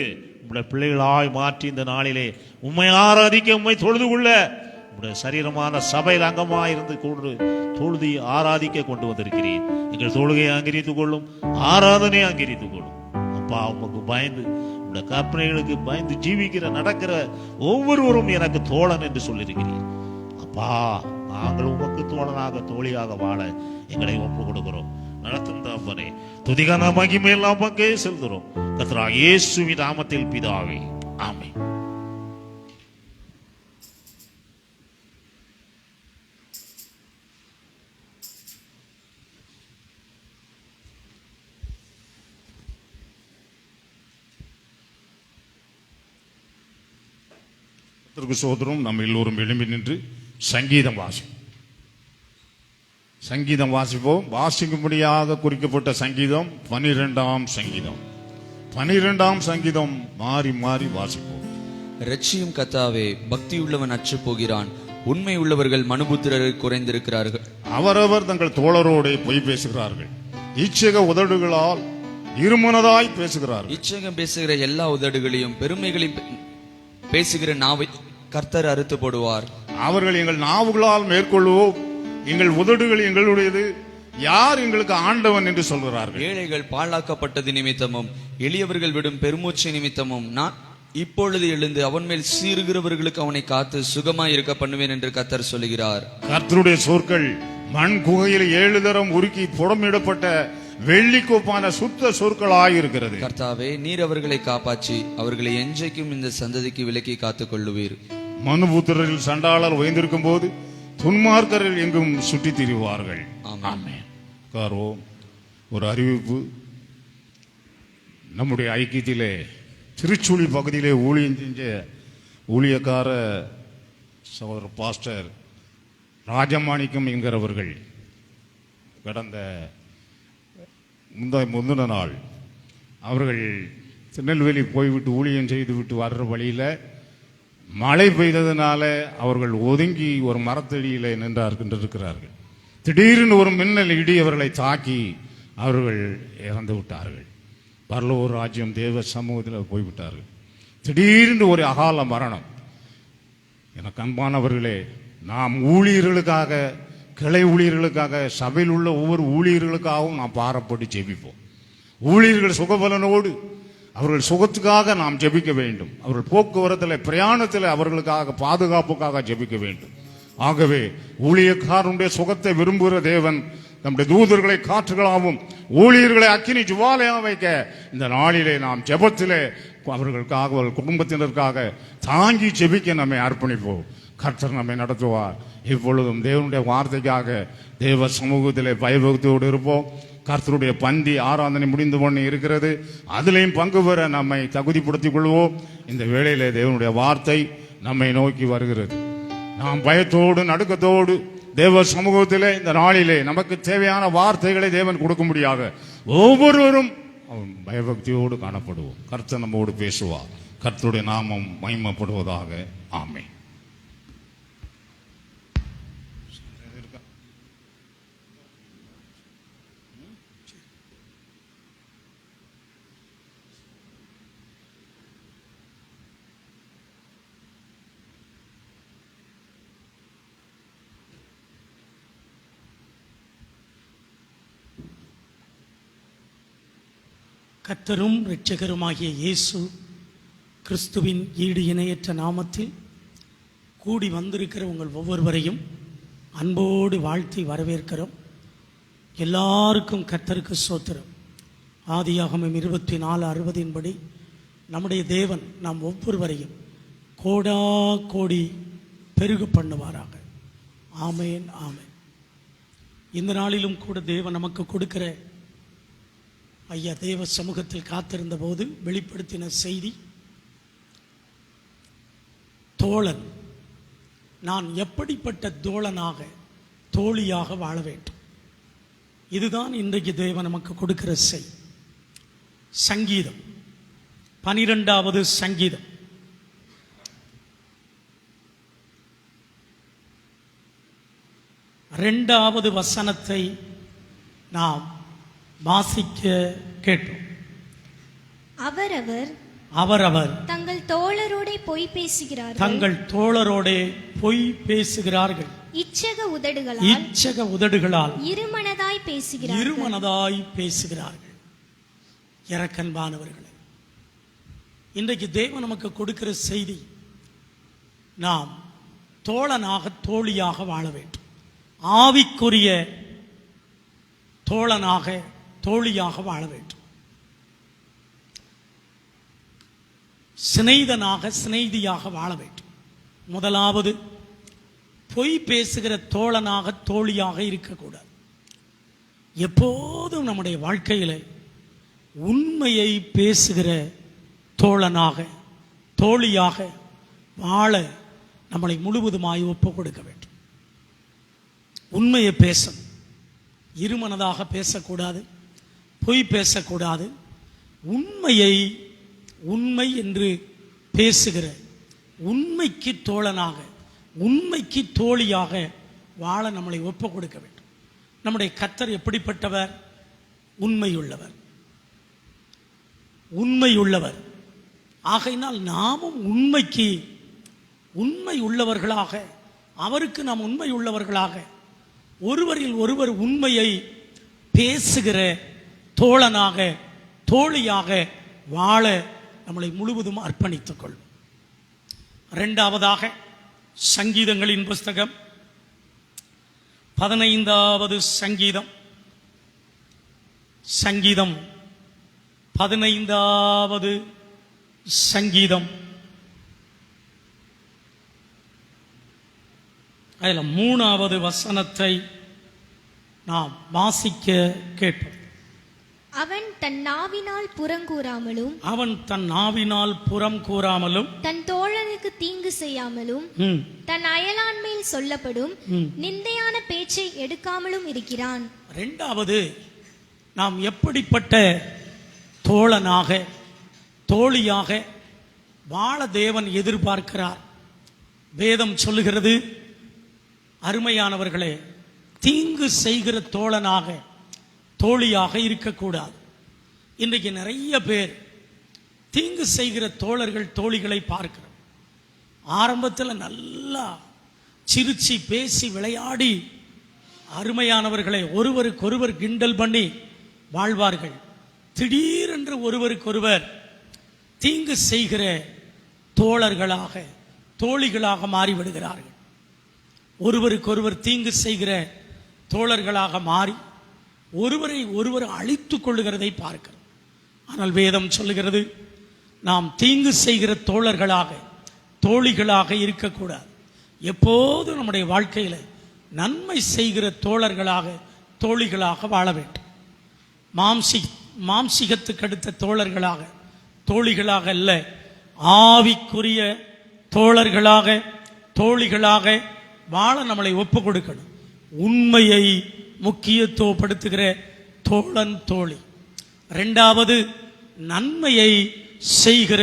உடைய பிள்ளைகளாய் மாற்றி இந்த நாளிலே உம்மை ஆராதிக்க, உம்மை தொழுது கொள்ள உங்களுடைய சரீரமான சபையில் அங்கமாக இருந்து கொண்டு தொழுதி ஆராதிக்க கொண்டு வந்திருக்கிறீர். எங்கள் தொழுகையை அங்கீகரித்துக் கொள்ளும், ஆராதனையை அங்கீகரித்துக் கொள்ளும். அப்பா, உமக்கு பயந்து உங்களுடைய கற்பனைகளுக்கு பயந்து ஜீவிக்கிற நடக்கிற ஒவ்வொருவரும் எனக்கு தோழன் என்று சொல்லியிருக்கிறீர். அப்பா, நாங்கள் உமக்கு தோழனாக தோழியாக வாழ எங்களை ஒப்பு கொடுக்கிறோம். நடத்தும் தகப்பனே, துதிகான மகிமையெல்லாம் பங்கே செலுத்துகிறோம். கர்த்தராகிய இயேசுவின் நாமத்தில் பிதாவே, ஆமென். சோதரும் நம்ம எல்லோரும் எழும்பி நின்று சங்கீதம் வாசிப்போம். வாசிக்கும்படியாக குறிக்கப்பட்ட சங்கீதம் 12ஆம் சங்கீதம். 12ஆம் சங்கீதம் மாறி மாறி வாசிப்போம். ரட்சியும் கர்த்தாவே, பக்தியுள்ளவன் அற்று போகிறான், உண்மை உள்ளவர்கள் மனுபுத்திரர் குறைந்திருக்கிறார்கள். அவரவர் தங்கள் தோழரோடு பொய் பேசுகிறார்கள், இச்சக உதடுகளால் இருமனதாய் பேசுகிறார்கள். இச்சகம் பேசுகிற எல்லா உதடுகளையும் பெருமைகளையும் பேசுகிற நாவை கர்த்தர் அறுத்து போடுவார். அவர்கள் எங்கள் நாவுகளால் மேற்கொள்வோம், எங்கள் உதடுகள் எங்களுடையது, யார் எங்களுக்கு ஆண்டவன் என்று சொல்கிறார்கள். ஏழைகள் பாழாக்கப்பட்டது நிமித்தமும் எளியவர்கள் விடும் பெருமூச்சு நிமித்தமும் நான் இப்பொழுது எழுந்து அவன் மேல் சீறுகிறவர்களுக்கு அவனை காத்து சுகமாய் இருக்க பண்ணுவேன் என்று கர்த்தர் சொல்லுகிறார். கர்த்தருடைய சொற்கள் மண் குகையில் 7 தரம் உருக்கி புடமிடப்பட்ட வெள்ளிக்கோப்பான சுத்த சொற்களாய் இருக்கிறது. கர்த்தாவே, நீர் அவர்களை காப்பாற்றி அவர்களை என்றைக்கும் இந்த சந்ததிக்கு விலக்கி காத்துக் கொள்ளுவீர். மனுபுத்திரரில் சண்டாளர் ஓய்ந்திருக்கும் போது துன்மார்க்கரில் எங்கும் சுற்றி திரிவார்கள். ஆமென். ஒரு அறிவிப்பு. நம்முடைய ஐக்கியத்திலே திருச்சுழி பகுதியிலே ஊழியம் செஞ்ச ஊழியக்கார சகோதரர் பாஸ்டர் ராஜமாணிக்கம் என்கிறவர்கள் கடந்த முந்தின நாள் அவர்கள் திருநெல்வேலி போய்விட்டு ஊழியம் செய்துவிட்டு வர்ற வழியில் மழை பெய்ததுனால அவர்கள் ஒதுங்கி ஒரு மரத்தடியில் நின்றிருக்கிறார்கள். திடீர்னு ஒரு மின்னல் இடி அவர்களை தாக்கி அவர்கள் இறந்து விட்டார்கள். பரலோக ராஜ்யம் தேவ சமூகத்தில் போய்விட்டார்கள். திடீர்னு ஒரு அகால மரணம். எனக்கு அன்பானவர்களே, நாம் ஊழியர்களுக்காக, கிளை ஊழியர்களுக்காக, சபையில் உள்ள ஒவ்வொரு ஊழியர்களுக்காகவும் நாம் பாரப்பட்டு ஜெபிப்போம். ஊழியர்கள் சுகபலனோடு அவர்கள் சுகத்துக்காக நாம் ஜெபிக்க வேண்டும். அவர்கள் போக்குவரத்தில் பிரயாணத்தில் அவர்களுக்காக பாதுகாப்புக்காக ஜெபிக்க வேண்டும். ஆகவே ஊழியக்காரனுடைய சுகத்தை விரும்புகிற தேவன் நம்முடைய தூதர்களை காற்றுகளாகவும் ஊழியர்களை அக்கினி ஜுவாலையாக வைக்க இந்த நாளிலே நாம் ஜெபத்திலே அவர்களுக்காக, அவர்கள் குடும்பத்தினருக்காக தாங்கி ஜெபிக்க நம்மை அர்ப்பணிப்போம். கர்த்தர் நம்மை நடத்துவார். இப்பொழுதும் தேவனுடைய வார்த்தைக்காக தேவ சமூகத்திலே பயபக்தியோடு இருப்போம். கர்த்தருடைய பந்தி ஆராதனை முடிந்து கொண்டு இருக்கிறது. அதிலையும் பங்கு பெற நம்மை தகுதிப்படுத்திக் கொள்வோம். இந்த வேளையிலே தேவனுடைய வார்த்தை நம்மை நோக்கி வருகிறது. நாம் பயத்தோடு நடுக்கத்தோடு தேவ சமூகத்திலே இந்த நாளிலே நமக்கு தேவையான வார்த்தைகளை தேவன் கொடுக்கும்படியாக ஒவ்வொருவரும் பயபக்தியோடு காணப்படுவோம். கர்த்தர் நம்மோடு பேசுவார். கர்த்தருடைய நாமம் மகிமைப்படுவதாக. ஆமென். கர்த்தரும் இரட்சகருமாகிய இயேசு கிறிஸ்துவின் ஈடு இணையற்ற நாமத்தில் கூடி வந்திருக்கிற உங்கள் ஒவ்வொருவரையும் அன்போடு வாழ்த்தி வரவேற்கிறோம். எல்லாருக்கும் கர்த்தருக்கு ஸ்தோத்திரம். ஆதியாகமம் 24:60 படி நம்முடைய தேவன் நாம் ஒவ்வொருவரையும் கோடா கோடி பெருகு பண்ணுவாராக. ஆமேன், ஆமேன். இந்த நாளிலும் கூட தேவன் நமக்கு கொடுக்கிற ஐயா தேவ சமூகத்தில் காத்திருந்த போது வெளிப்படுத்தின செய்தி, தோழன். நான் எப்படிப்பட்ட தோழனாக, தோழியாக வாழ வேண்டும். இதுதான் இன்றைக்கு தேவன் நமக்கு கொடுக்கிற செய்தி. சங்கீதம் 12வது சங்கீதம். இரண்டாவது வசனத்தை நாம் வாசிக்க கேட்டோம். அவரவர் அவரவர் தங்கள் தோழரோடே பொய் பேசுகிறார்கள் தங்கள் தோழரோடே பொய் பேசுகிறார்கள். இச்சக உதடுகளால் இச்சக உதடுகளால் இருமனதாய் பேசுகிறார்கள் இருமனதாய் பேசுகிறார்கள். இரக்கன்பானவர்களே, இன்றைக்கு தேவன் நமக்கு கொடுக்கிற செய்தி, நாம் தோழனாக தோழியாக வாழ வேண்டும். ஆவிக்குரிய தோழனாக தோழியாக வாழ வேண்டும். சிநேகிதனாக சிநேகிதியாக வாழ வேண்டும். முதலாவது, பொய் பேசுகிற தோழனாக தோழியாக இருக்கக்கூடாது. எப்போதும் நம்முடைய வாழ்க்கையில் உண்மையை பேசுகிற தோழனாக தோழியாக வாழ நம்மளை முழுவதுமாய் ஒப்பு கொடுக்க வேண்டும். உண்மையை பேசணும். இருமனதாக பேசக்கூடாது, பொய் பேசக்கூடாது. உண்மையை உண்மை என்று பேசுகிற உண்மைக்கு தோழனாக உண்மைக்கு தோழியாக வாழ நம்மளை ஒப்பு கொடுக்க வேண்டும். நம்முடைய கர்த்தர் எப்படிப்பட்டவர்? உண்மையுள்ளவர், உண்மையுள்ளவர். ஆகையினால் நாமும் உண்மைக்கு உண்மை உள்ளவர்களாக, அவருக்கு நாம் உண்மை உள்ளவர்களாக, ஒருவரில் ஒருவர் உண்மையை பேசுகிற தோழனாக தோழியாக வாழ நம்மளை முழுவதும் அர்ப்பணித்துக் கொள்ளும். இரண்டாவதாக, சங்கீதங்களின் புஸ்தகம் 15வது சங்கீதம் 15வது சங்கீதம் அதில் 3வது வசனத்தை நாம் வாசிக்க கேட்போம். அவன் தன் நாவினால் புறங்கூறாமலும் அவன் தன் நாவினால் புறம் கூறாமலும் தன் தோழனுக்கு தீங்கு செய்யாமலும் தன் அயலான் மேல் சொல்லப்படும் நிந்தையான பேச்சை எடுக்காமலும் இருக்கிறான். இரண்டாவது, நாம் எப்படிப்பட்ட தோழனாக தோழியாக வாழ தேவன் எதிர்பார்க்கிறார்? வேதம் சொல்லுகிறது, அருமையானவர்களே, தீங்கு செய்கிற தோழனாக தோழியாக இருக்கக்கூடாது. இன்றைக்கு நிறைய பேர் தீங்கு செய்கிற தோழர்கள் தோழிகளை பார்க்கிறோம். ஆரம்பத்தில் நல்லா சிரிச்சு பேசி விளையாடி அருமையானவர்களை ஒருவருக்கொருவர் கிண்டல் பண்ணி வாழ்வார்கள். திடீரென்று ஒருவருக்கொருவர் தீங்கு செய்கிற தோழர்களாக தோழிகளாக மாறிவிடுகிறார்கள். ஒருவருக்கொருவர் தீங்கு செய்கிற தோழர்களாக மாறி ஒருவரை ஒருவர் அழித்துக் கொள்ளுகிறதை பார்க்கிறோம். ஆனால் வேதம் சொல்லுகிறது, நாம் தீங்கு செய்கிற தோழர்களாக தோழிகளாக இருக்கக்கூடாது. எப்போதும் நம்முடைய வாழ்க்கையில் நன்மை செய்கிற தோழர்களாக தோழிகளாக வாழ வேண்டும். மாம்சிகத்துக்கு அடுத்த தோழர்களாக தோழிகளாக அல்ல, ஆவிக்குரிய தோழர்களாக தோழிகளாக வாழ நம்மளை ஒப்பு கொடுக்கணும். உண்மையை முக்கியத்துவப்படுத்துகிற தோழன் தோழி. இரண்டாவது, நன்மையை செய்கிற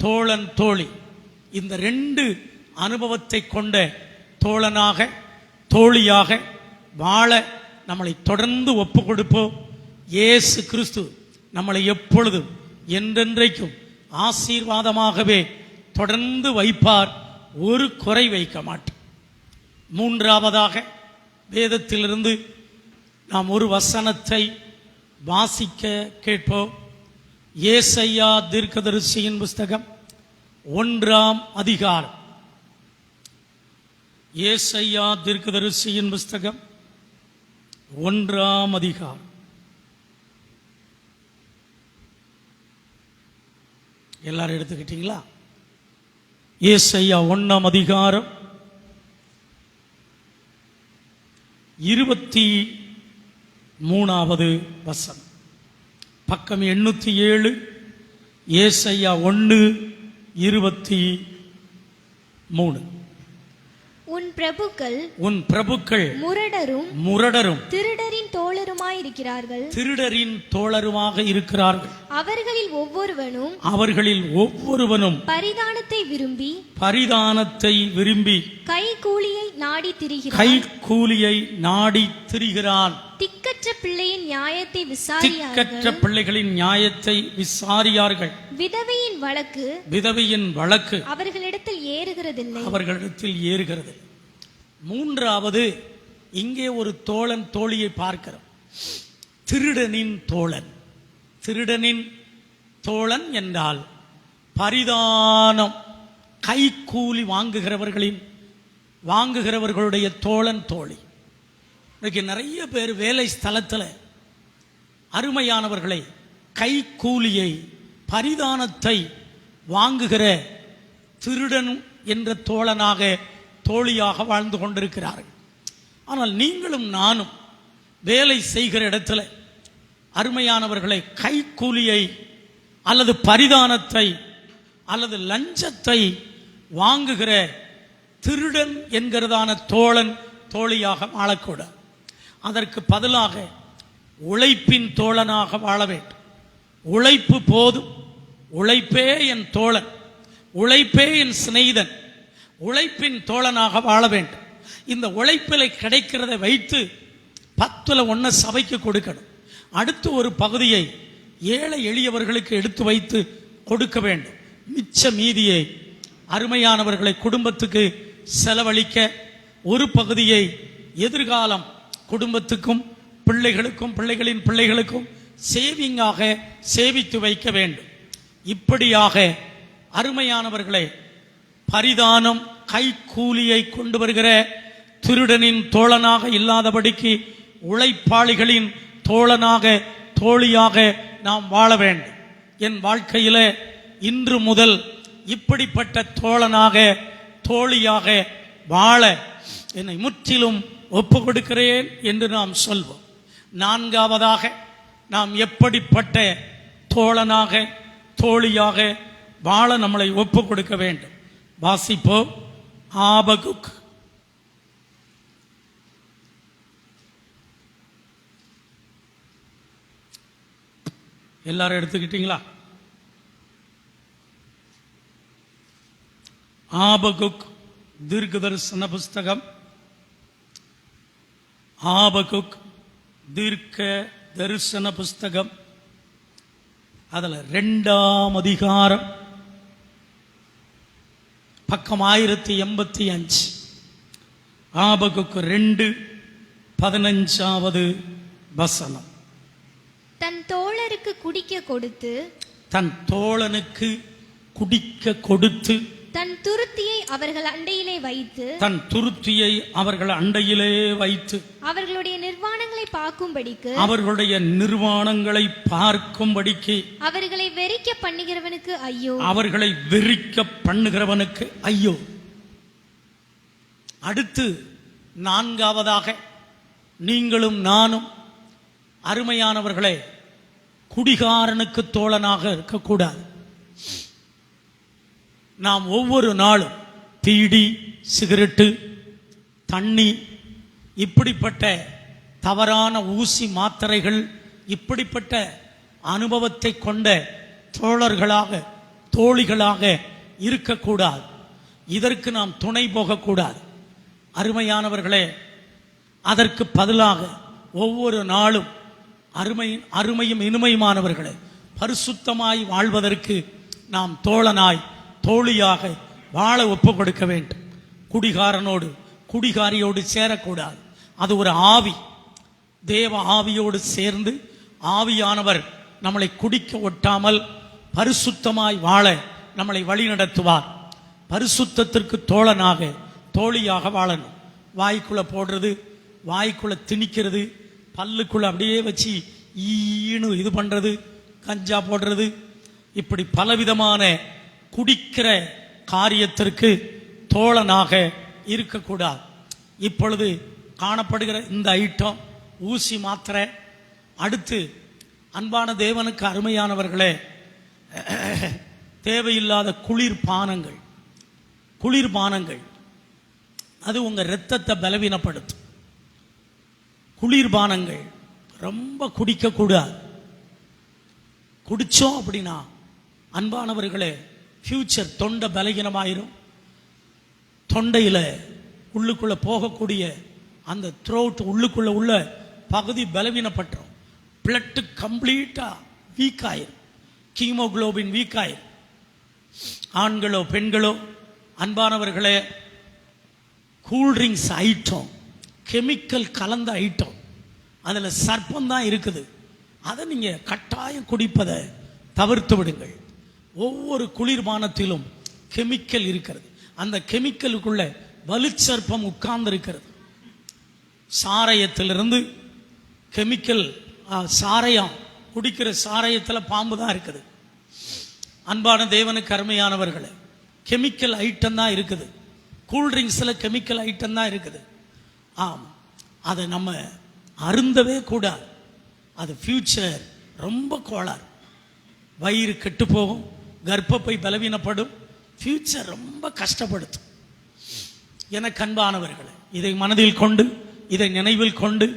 தோழன் தோழி. இந்த ரெண்டு அனுபவத்தை கொண்ட தோழனாக தோழியாக வாழ நம்மளை தொடர்ந்து ஒப்பு கொடுப்போம். இயேசு கிறிஸ்து நம்மளை எப்பொழுதும் என்றென்றைக்கும் ஆசீர்வாதமாகவே தொடர்ந்து வைப்பார், ஒரு குறை வைக்க மாட்டார். மூன்றாவதாக, வேதத்திலிருந்து நாம் ஒரு வசனத்தை வாசிக்க கேட்போம். ஏசாயா தீர்க்கதரிசியின் புஸ்தகம் 1ஆம் அதிகாரம். ஏசாயா தீர்க்கதரிசியின் புஸ்தகம் 1ஆம் அதிகாரம். எல்லாரும் எடுத்துக்கிட்டீங்களா? ஏசாயா 1ஆம் அதிகாரம் 23வது வசனம், பக்கம் 807. ஏசாயா 1:23. உன் பிரபுக்கள் முரடரும் திருடரின் தோழருமாக இருக்கிறார்கள். அவர்களில் ஒவ்வொருவனும் பரிதானத்தை விரும்பி கைக்கூலியை நாடி திரிகிறான். திக்கற்ற பிள்ளைகளின் நியாயத்தை விசாரியார்கள். விதவையின் வழக்கு விதவையின் வழக்கு அவர்களிடத்தில் ஏறுகிறதில்லை. அவர்களிடத்தில் ஏறுகிறது. மூன்றாவது, இங்கே ஒரு தோழன் தோழியை பார்க்கிறோம். திருடனின் தோழன். திருடனின் தோழன் என்றால் பரிதானம், கைக்கூலி வாங்குகிறவர்களுடைய தோழன் தோழி. இன்னைக்கு நிறைய பேர் வேலை ஸ்தலத்தில் அருமையானவர்களை கைக்கூலியை, பரிதானத்தை வாங்குகிற திருடன் என்ற தோழனாக தோழியாக வாழ்ந்து கொண்டிருக்கிறார்கள். ஆனால் நீங்களும் நானும் வேலை செய்கிற இடத்துல அருமையானவர்களை கைக்கூலியை அல்லது பரிதானத்தை அல்லது லஞ்சத்தை வாங்குகிற திருடன் என்கிறதான தோழன் தோழியாக வாழக்கூடாது. அதற்கு பதிலாக உழைப்பின் தோழனாக வாழ வேண்டும். உழைப்பு போதும், உழைப்பே என் தோழன், உழைப்பே என் சிநேகிதன், உழைப்பின் தோழனாக வாழ வேண்டும். இந்த உழைப்பில் கிடைக்கிறதை வைத்து 10ல் 1 சபைக்கு கொடுக்கணும். அடுத்து ஒரு பகுதியை ஏழை எளியவர்களுக்கு எடுத்து வைத்து கொடுக்க வேண்டும். மிச்ச மீதியை அருமையானவர்களை குடும்பத்துக்கு செலவழிக்க, ஒரு பகுதியை எதிர்காலம் குடும்பத்துக்கும் பிள்ளைகளுக்கும் பிள்ளைகளின் பிள்ளைகளுக்கும் சேவிங்காக சேவித்து வைக்க வேண்டும். இப்படியாக அருமையானவர்களை பரிதானம், கைக்கூலியை கொண்டு வருகிற திருடனின் தோழனாக இல்லாதபடிக்கு உழைப்பாளிகளின் தோழனாக தோழியாக நாம் வாழ வேண்டும். என் வாழ்க்கையில இன்று முதல் இப்படிப்பட்ட தோழனாக தோழியாக வாழ என்னை முற்றிலும் ஒப்பு கொடுக்கிறேன் என்று நாம் சொல்வோம். நான்காவதாக, நாம் எப்படிப்பட்ட தோழனாக தோழியாக வாழ நம்மளை ஒப்பு கொடுக்க வேண்டும். வாசிப்போம். ஆபகுக். எல்லாரும் எடுத்துக்கிட்டீங்களா? ஆபகுக் தீர்க்கதரிசன புஸ்தகம். ஆபகுக் தீர்க்க தரிசன புஸ்தகம். அதுல 2ஆம் அதிகாரம், பக்கம் 1085. ஆபகுக் 2:15 வசனம். தன் தோழருக்கு குடிக்க கொடுத்து, தன் தோழனுக்கு குடிக்க கொடுத்து, தன் துருத்தியை அவர்கள் அண்டையிலே வைத்து, தன் துருத்தியை அவர்கள் அண்டையிலே வைத்து, அவர்களுடைய நிர்வாணங்களை பார்க்கும்படிக்கு, அவர்களுடைய நிர்வாணங்களை பார்க்கும்படிக்கு, அவர்களை வெறிக்க பண்ணுகிறவனுக்கு ஐயோ, அவர்களை வெறிக்க பண்ணுகிறவனுக்கு ஐயோ. அடுத்து நான்காவதாக, நீங்களும் நானும் அருமையானவர்களே குடிகாரனுக்கு தோழனாக இருக்கக்கூடாது. நாம் ஒவ்வொரு நாளும் பீடி, சிகரெட்டு, தண்ணி, இப்படிப்பட்ட தவறான ஊசி மாத்திரைகள், இப்படிப்பட்ட அனுபவத்தை கொண்ட தோழர்களாக தோழிகளாக இருக்கக்கூடாது. இதற்கு நாம் துணை போகக்கூடாது. அருமையானவர்களே, அதற்கு பதிலாக ஒவ்வொரு நாளும் அருமையும் இனிமையுமானவர்களே பரிசுத்தமாய் வாழ்வதற்கு நாம் தோழனாய் தோழியாக வாழ ஒப்பு கொடுக்க வேண்டும். குடிகாரனோடு குடிகாரியோடு சேரக்கூடாது. அது ஒரு ஆவி. தேவ ஆவியோடு சேர்ந்து ஆவியானவர் நம்மளை குடிக்க ஒட்டாமல் பரிசுத்தமாய் வாழ நம்மளை வழி நடத்துவார். பரிசுத்தத்திற்கு தோழனாக தோழியாக வாழணும். வாய்க்குள்ள போடுறது, வாய்க்குள்ள திணிக்கிறது, பல்லுக்குள்ள அப்படியே வச்சு ஈனு இது பண்றது, கஞ்சா போடுறது, இப்படி பலவிதமான குடிக்கிற காரியத்திற்கு தோழனாக இருக்கக்கூடாது. இப்பொழுது காணப்படுகிற இந்த ஐட்டம் ஊசி மாத்திரை. அடுத்து அன்பான தேவனுக்கு அருமையானவர்களே, தேவையில்லாத குளிர்பானங்கள் அது உங்க இரத்தத்தை பலவீனப்படுத்தும். குளிர்பானங்கள் ரொம்ப குடிக்க கூடாது. குடிச்சோம் அப்படின்னா அன்பானவர்களே ஃபியூச்சர் தொண்டை பலகீனமாயிரும். தொண்டையில உள்ளுக்குள்ள போகக்கூடிய அந்த த்ரோட் உள்ளுக்குள்ள உள்ள பகுதி பலவீனப்பட்டுரும். பிளட் கம்ப்ளீட்டா வீக் ஆயிரும். ஹீமோகுளோபின் வீக்காயிரும். ஆண்களோ பெண்களோ அன்பானவர்களே, கூல்ட்ரிங்க்ஸ் ஐட்டம், கெமிக்கல் கலந்த ஐட்டம், அதில் சர்ப்பம் தான் இருக்குது. அதை நீங்கள் கட்டாயம் குடிப்பதை தவிர்த்து விடுங்கள். ஒவ்வொரு குளிர்பானத்திலும் கெமிக்கல் இருக்கிறது. அந்த கெமிக்கலுக்குள்ள வலுச்சர்ப்பம் உட்கார்ந்து இருக்கிறது. சாராயத்திலிருந்து கெமிக்கல், சாராயம் குடிக்கிற சாராயத்தில் பாம்பு தான் இருக்குது. அன்பான தேவனுக்கு அருமையானவர்களே, கெமிக்கல் ஐட்டம் தான் இருக்குது. கூல்ட்ரிங்க்ஸில் கெமிக்கல் ஐட்டம் தான் இருக்குது. ஆம், அதை நம்ம அருந்தவே கூடாது. அது ஃபியூச்சர் ரொம்ப கோளாறு. வயிறு கெட்டு போகும், கர்ப்பப்பை பலவீனப்படும், ஃபியூச்சர் ரொம்ப கஷ்டப்படுத்தும். எனக்கு அன்பானவர்களே, இதை மனதில் கொண்டு, இதை நினைவில் கொண்டு,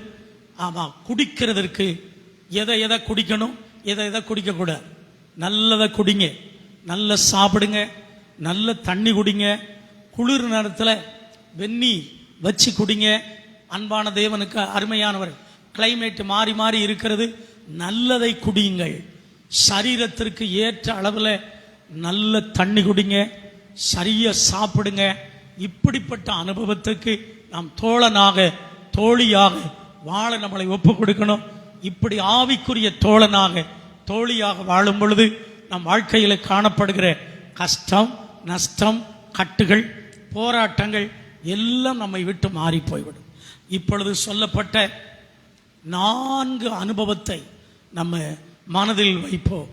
ஆமாம், குடிக்கிறதற்கு எதை குடிக்கணும், எதை குடிக்கக்கூடாது. நல்லதை குடிங்க, நல்ல சாப்பிடுங்க, நல்ல தண்ணி குடிங்க, குளிர் நேரத்தில் வெந்நி வச்சு குடிங்க. அன்பான தேவனுக்கு அருமையானவர், கிளைமேட் மாறி மாறி இருக்கிறது, நல்லதை குடியுங்கள். சரீரத்திற்கு ஏற்ற அளவில் நல்ல தண்ணி குடிங்க, சரியா சாப்பிடுங்க. இப்படிப்பட்ட அனுபவத்துக்கு நாம் தோழனாக தோழியாக வாழ நம்மளை ஒப்பு கொடுக்கணும். இப்படி ஆவிக்குரிய தோழனாக தோழியாக வாழும் பொழுது நம் வாழ்க்கையில் காணப்படுகிற கஷ்டம், நஷ்டம், கட்டுகள், போராட்டங்கள் எல்லாம் நம்மை விட்டு மாறி போய்விடும். இப்பொழுது சொல்லப்பட்ட 4 அனுபவத்தை நம்ம மனதில் வைப்போம்.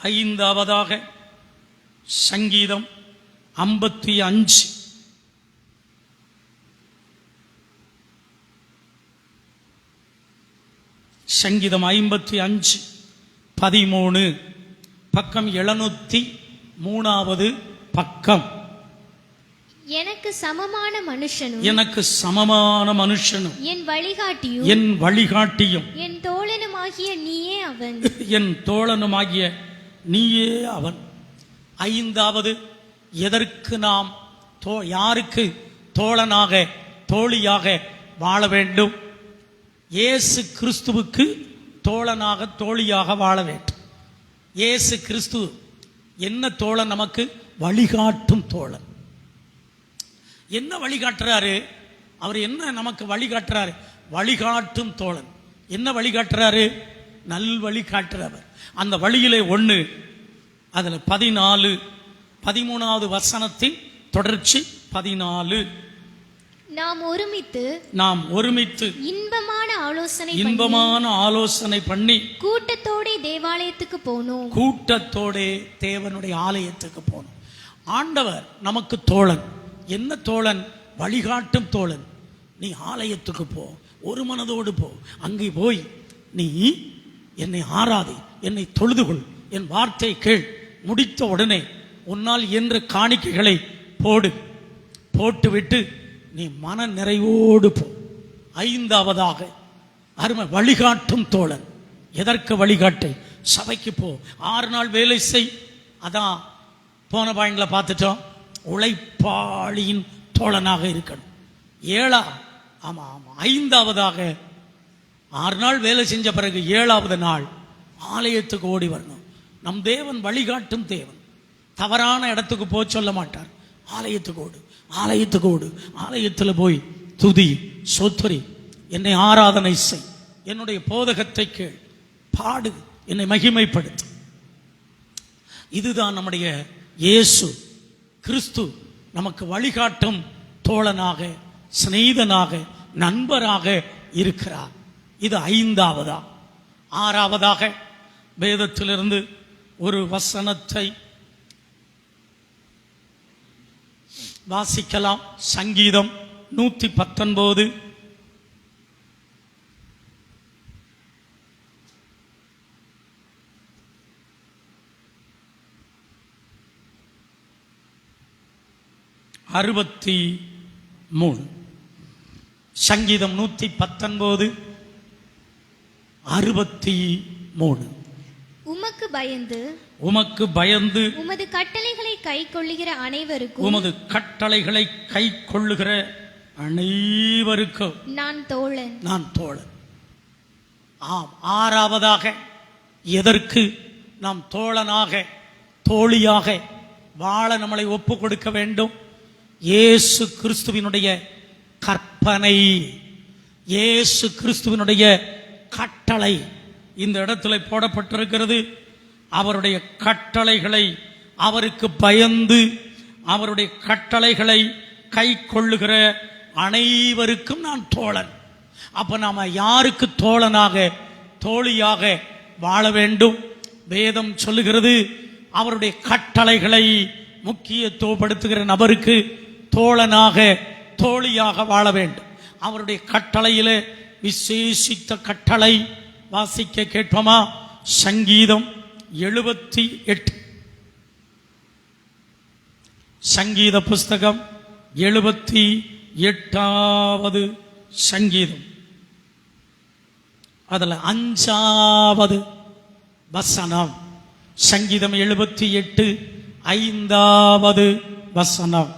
ஐந்தாவதாக சங்கீதம் 55 சங்கீதம் 55 13 பக்கம் 703வது பக்கம். எனக்கு சமமான மனுஷனும் என் வழிகாட்டியும் என் தோழனுமாகிய நீயே அவன். என் தோழனுமாகிய நீயே அவன். 5வது, எதற்கு நாம் யாருக்கு தோழனாக தோழியாக வாழ வேண்டும்? இயேசு கிறிஸ்துவுக்கு தோழனாக தோழியாக வாழ வேண்டும். இயேசு கிறிஸ்து என்ன தோழன்? நமக்கு வழிகாட்டும் தோழன். என்ன வழிகாட்டுறாரு அவர்? என்ன நமக்கு வழிகாட்டுறாரு? வழிகாட்டும் தோழன். என்ன வழிகாட்டுறாரு? நல் வழி காட்டுறவர். அந்த வழியிலே ஒன்று, அதுல 14 13வது வசனத்தின் தொடர்ச்சி 14. நாம் ஒருமித்து இன்பமான ஆலோசனை பண்ணி கூட்டத்தோடே தேவனுடைய ஆலயத்துக்கு போனோம். ஆண்டவர் நமக்கு தோழன். என்ன தோழன்? வழிகாட்டும் தோழன். நீ ஆலயத்துக்கு போ, ஒரு மனதோடு போ. அங்கே போய் நீ என்னை ஆராதி, என்னை தொழுதுகொள், என் வார்த்தை கேள். முடித்த உடனே உன்னால் என்ற காணிக்கைகளை போட்டுவிட்டு நீ மன நிறைவோடு போ. 5வதாக அருமை வழிகாட்டும் தோழன். எதற்கு வழிகாட்டு? சபைக்கு போ, 6 நாள் வேலை செய். அதான் போன பாயிண்ட்ல பார்த்துட்டோம். உழைப்பாளியின் தோழனாக இருக்கணும். 5வதாக 6 நாள் வேலை செஞ்ச பிறகு 7வது நாள் ஆலயத்துக்கு ஓடி வரணும். நம் தேவன் வழிகாட்டும் தேவன். தவறான இடத்துக்கு போக சொல்ல மாட்டார். ஆலயத்துக்கு ஓடு. ஆலயத்தில் போய் துதி, சோத்ரி, என்னை ஆராதனை செய், என்னுடைய போதகத்தை கேள், பாடு, என்னை மகிமைப்படுத்து. இதுதான் நம்முடைய இயேசு கிறிஸ்து நமக்கு வழிகாட்டும் தோழனாக, சிநேகிதனாக, நண்பராக இருக்கிறார். இது 5வதா. 6வதாக வேதத்திலிருந்து ஒரு வசனத்தை வாசிக்கலாம். சங்கீதம் 119 63. சங்கீதம் 119 63. உமக்கு பயந்து உமது கட்டளைகளை கைக்கொள்ளுகிற அனைவருக்கும் நான் தோழன். ஆம், ஆறாவதாக எதற்கு நாம் தோழனாக தோழியாக வாழ நம்மளை ஒப்பு கொடுக்க வேண்டும்? இயேசு கிறிஸ்துவினுடைய கற்பனை, இயேசு கிறிஸ்துவினுடைய கட்டளை இந்த இடத்துல போடப்பட்டிருக்கிறது. அவருடைய கட்டளைகளை, அவருக்கு பயந்து அவருடைய கட்டளைகளை கை கொள்ளுகிற அனைவருக்கும் நான் தோழன். அப்ப நாம யாருக்கு தோழனாக தோழியாக வாழ வேண்டும்? வேதம் சொல்லுகிறது, அவருடைய கட்டளைகளை முக்கியத்துவப்படுத்துகிற நபருக்கு தோழனாக தோழியாக வாழ வேண்டும். அவருடைய கட்டளையிலே விசேஷித்த கட்டளை வாசிக்க கேட்போமா? சங்கீதம் 78, சங்கீத புஸ்தகம் 78வது சங்கீதம், அதுல 5வது வசனம். சங்கீதம் 78 5வது வசனம்.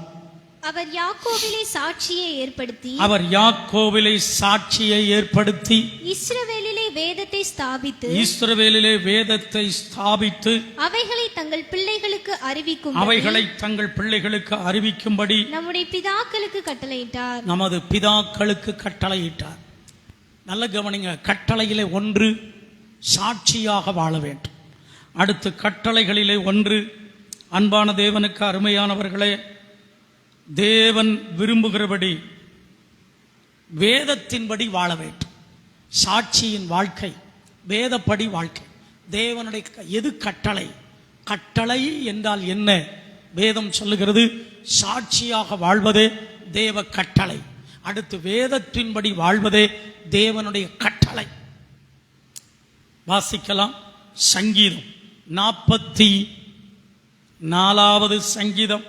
அவர் யாக்கோபிலே சாட்சியை ஏற்படுத்தி, அவர் யாக்கோபிலே சாட்சியை ஏற்படுத்தி, இஸ்ரவேலிலே வேதத்தை ஸ்தாபித்து, இஸ்ரவேலிலே வேதத்தை ஸ்தாபித்து, அவைகளை தங்கள் பிள்ளைகளுக்கு அறிவிக்கும், அவைகளை தங்கள் பிள்ளைகளுக்கு அறிவிக்கும்படி நம்முடைய பிதாக்களுக்கு கட்டளையிட்டார். நமது பிதாக்களுக்கு கட்டளையிட்டார். நல்ல கவனிங்க, கட்டளையிலே ஒன்று சாட்சியாக வாழ வேண்டும். அடுத்து கட்டளைகளிலே ஒன்று, அன்பான தேவனுக்கு அருமையானவர்களே, தேவன் விரும்புகிறபடி வேதத்தின்படி வாழ வேண்டும். சாட்சியின் வாழ்க்கை வேதப்படி வாழ்க்கை. தேவனுடைய எது கட்டளை? கட்டளை என்றால் என்ன? வேதம் சொல்லுகிறது, சாட்சியாக வாழ்வதே தேவ கட்டளை. அடுத்து வேதத்தின்படி வாழ்வதே தேவனுடைய கட்டளை. வாசிக்கலாம். சங்கீதம் 44வது சங்கீதம்,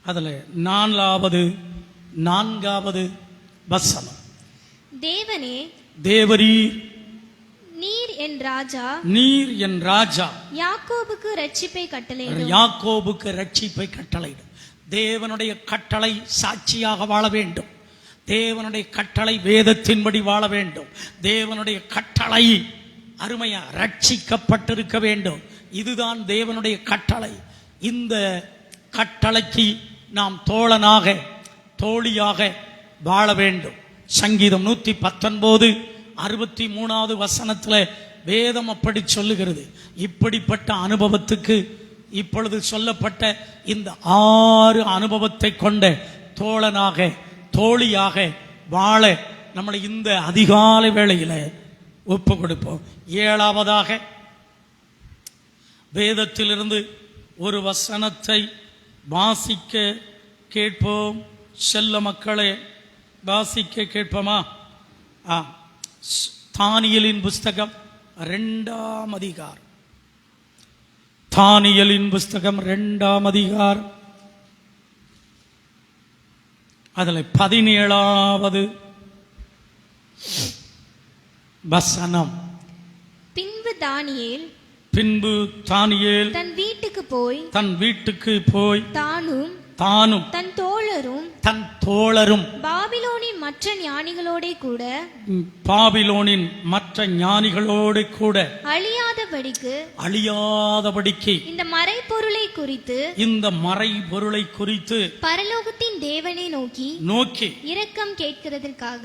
அதுல 4வது வசனம். தேவனே, தேவரீர் நீர் என் ராஜா, நீர் என் ராஜா, யாக்கோபுக்கு ரட்சிப்பை கட்டளையிடும். யாக்கோபுக்கு ரட்சிப்பை கட்டளையிடும். தேவனுடைய கட்டளை சாட்சியாக வாழ வேண்டும். தேவனுடைய கட்டளை வேதத்தின்படி வாழ வேண்டும். தேவனுடைய கட்டளை அருமையா ரட்சிக்கப்பட்டிருக்க வேண்டும். இதுதான் தேவனுடைய கட்டளை. இந்த கட்டளைக்கு நாம் தோழனாக தோழியாக வாழ வேண்டும். சங்கீதம் 119 63வது வசனத்துல வேதம் அப்படி சொல்லுகிறது. இப்படிப்பட்ட அனுபவத்துக்கு இப்பொழுது சொல்லப்பட்ட இந்த 6 அனுபவத்தை கொண்ட தோழனாக தோழியாக வாழ நம்மளை இந்த அதிகாலை வேளையில ஒப்பு கொடுப்போம். 7வதாக வேதத்திலிருந்து ஒரு வசனத்தை வாசிக்க கேட்போம். செல்ல மக்களே, வாசிக்க கேட்போமா? தானியேலின் புஸ்தகம் 2ஆம் அதிகாரம். தானியேலின் புஸ்தகம் 2ஆம் அதிகாரம், அதுல 17வது வசனம். பின்பு தானியேல் தன் வீட்டுக்கு போய் தானும் தன் தோழரும் பாபிலோனின் மற்ற ஞானிகளோடு கூட அழியாதபடிக்கு இந்த மறைபொருளை குறித்து பரலோகத்தின் தேவனை நோக்கி இரக்கம் கேட்கிறதற்காக.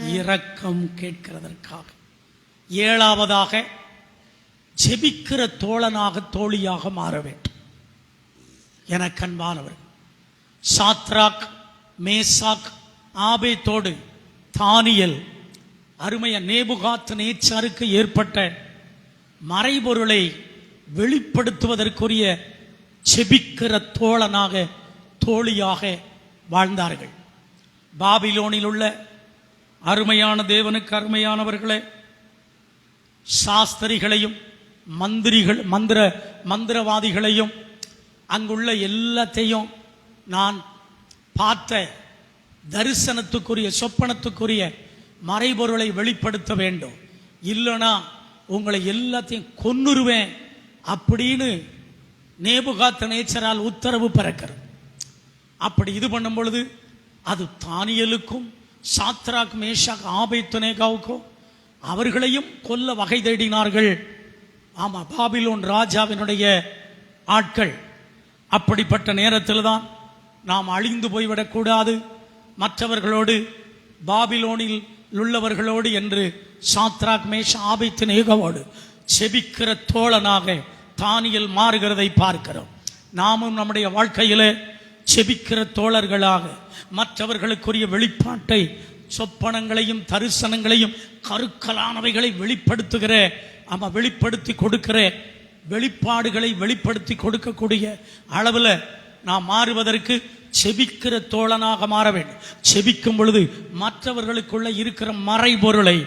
7வதாக ஜெபிக்கிற தோழனாக தோழியாக மாற வேண்டும். எனக்கு அன்பானவர், சாத்ராக் மேசாக் ஆபேத்தோடு தானியேல் அருமைய நேபுகாத் நேச்சாருக்கு ஏற்பட்ட மறைபொருளை வெளிப்படுத்துவதற்குரிய ஜெபிக்கிற தோழனாக தோழியாக வாழ்ந்தார்கள். பாபிலோனில் உள்ள அருமையான தேவனுக்கு அருமையானவர்களே, சாஸ்திரிகளையும் மந்திரவாதிகளையும் அங்குள்ள எல்லாத்தையும் நான் பார்த்த தரிசனத்துக்குரிய சொப்பனத்துக்குரிய மறைபொருளை வெளிப்படுத்த வேண்டும், இல்லைனா உங்களை எல்லாத்தையும் கொன்னுருவேன் அப்படின்னு நேபுகாத் நேச்சரால் உத்தரவு பிறக்கிறது. அப்படி இது பண்ணும் பொழுது அது தானியேலுக்கும் சாத்ராக் மேஷாக் ஆபேத்நேகோவுக்கும் அவர்களையும் கொல்ல வகை தேடினார்கள். ஆமா, பாபிலோன் ராஜாவினுடைய ஆட்கள். அப்படிப்பட்ட நேரத்தில் தான் நாம் அழிந்து போய்விடக்கூடாது, மற்றவர்களோடு பாபிலோனில் உள்ளவர்களோடு என்று சாத்ராக் மேஷாக் ஆபேத்நேகோவோடு செபிக்கிற தோழனாக தானியேல் மாறுகிறதை பார்க்கிறோம். நாமும் நம்முடைய வாழ்க்கையிலே செபிக்கிற தோழர்களாக மற்றவர்களுக்குரிய வெளிப்பாட்டை, சொப்பனங்களையும் தரிசனங்களையும் கருக்கலானவைகளை வெளிப்படுத்துகிற வெளிப்படுத்தி கொடுக்கிற வெளிப்பாடுகளை வெளிப்படுத்தி கொடுக்கக்கூடிய அளவில் நாம் மாறுவதற்கு செபிக்கிற தோழனாக மாற வேண்டும். செபிக்கும் பொழுது மற்றவர்களுக்குள்ள இருக்கிற மறைபொருளை,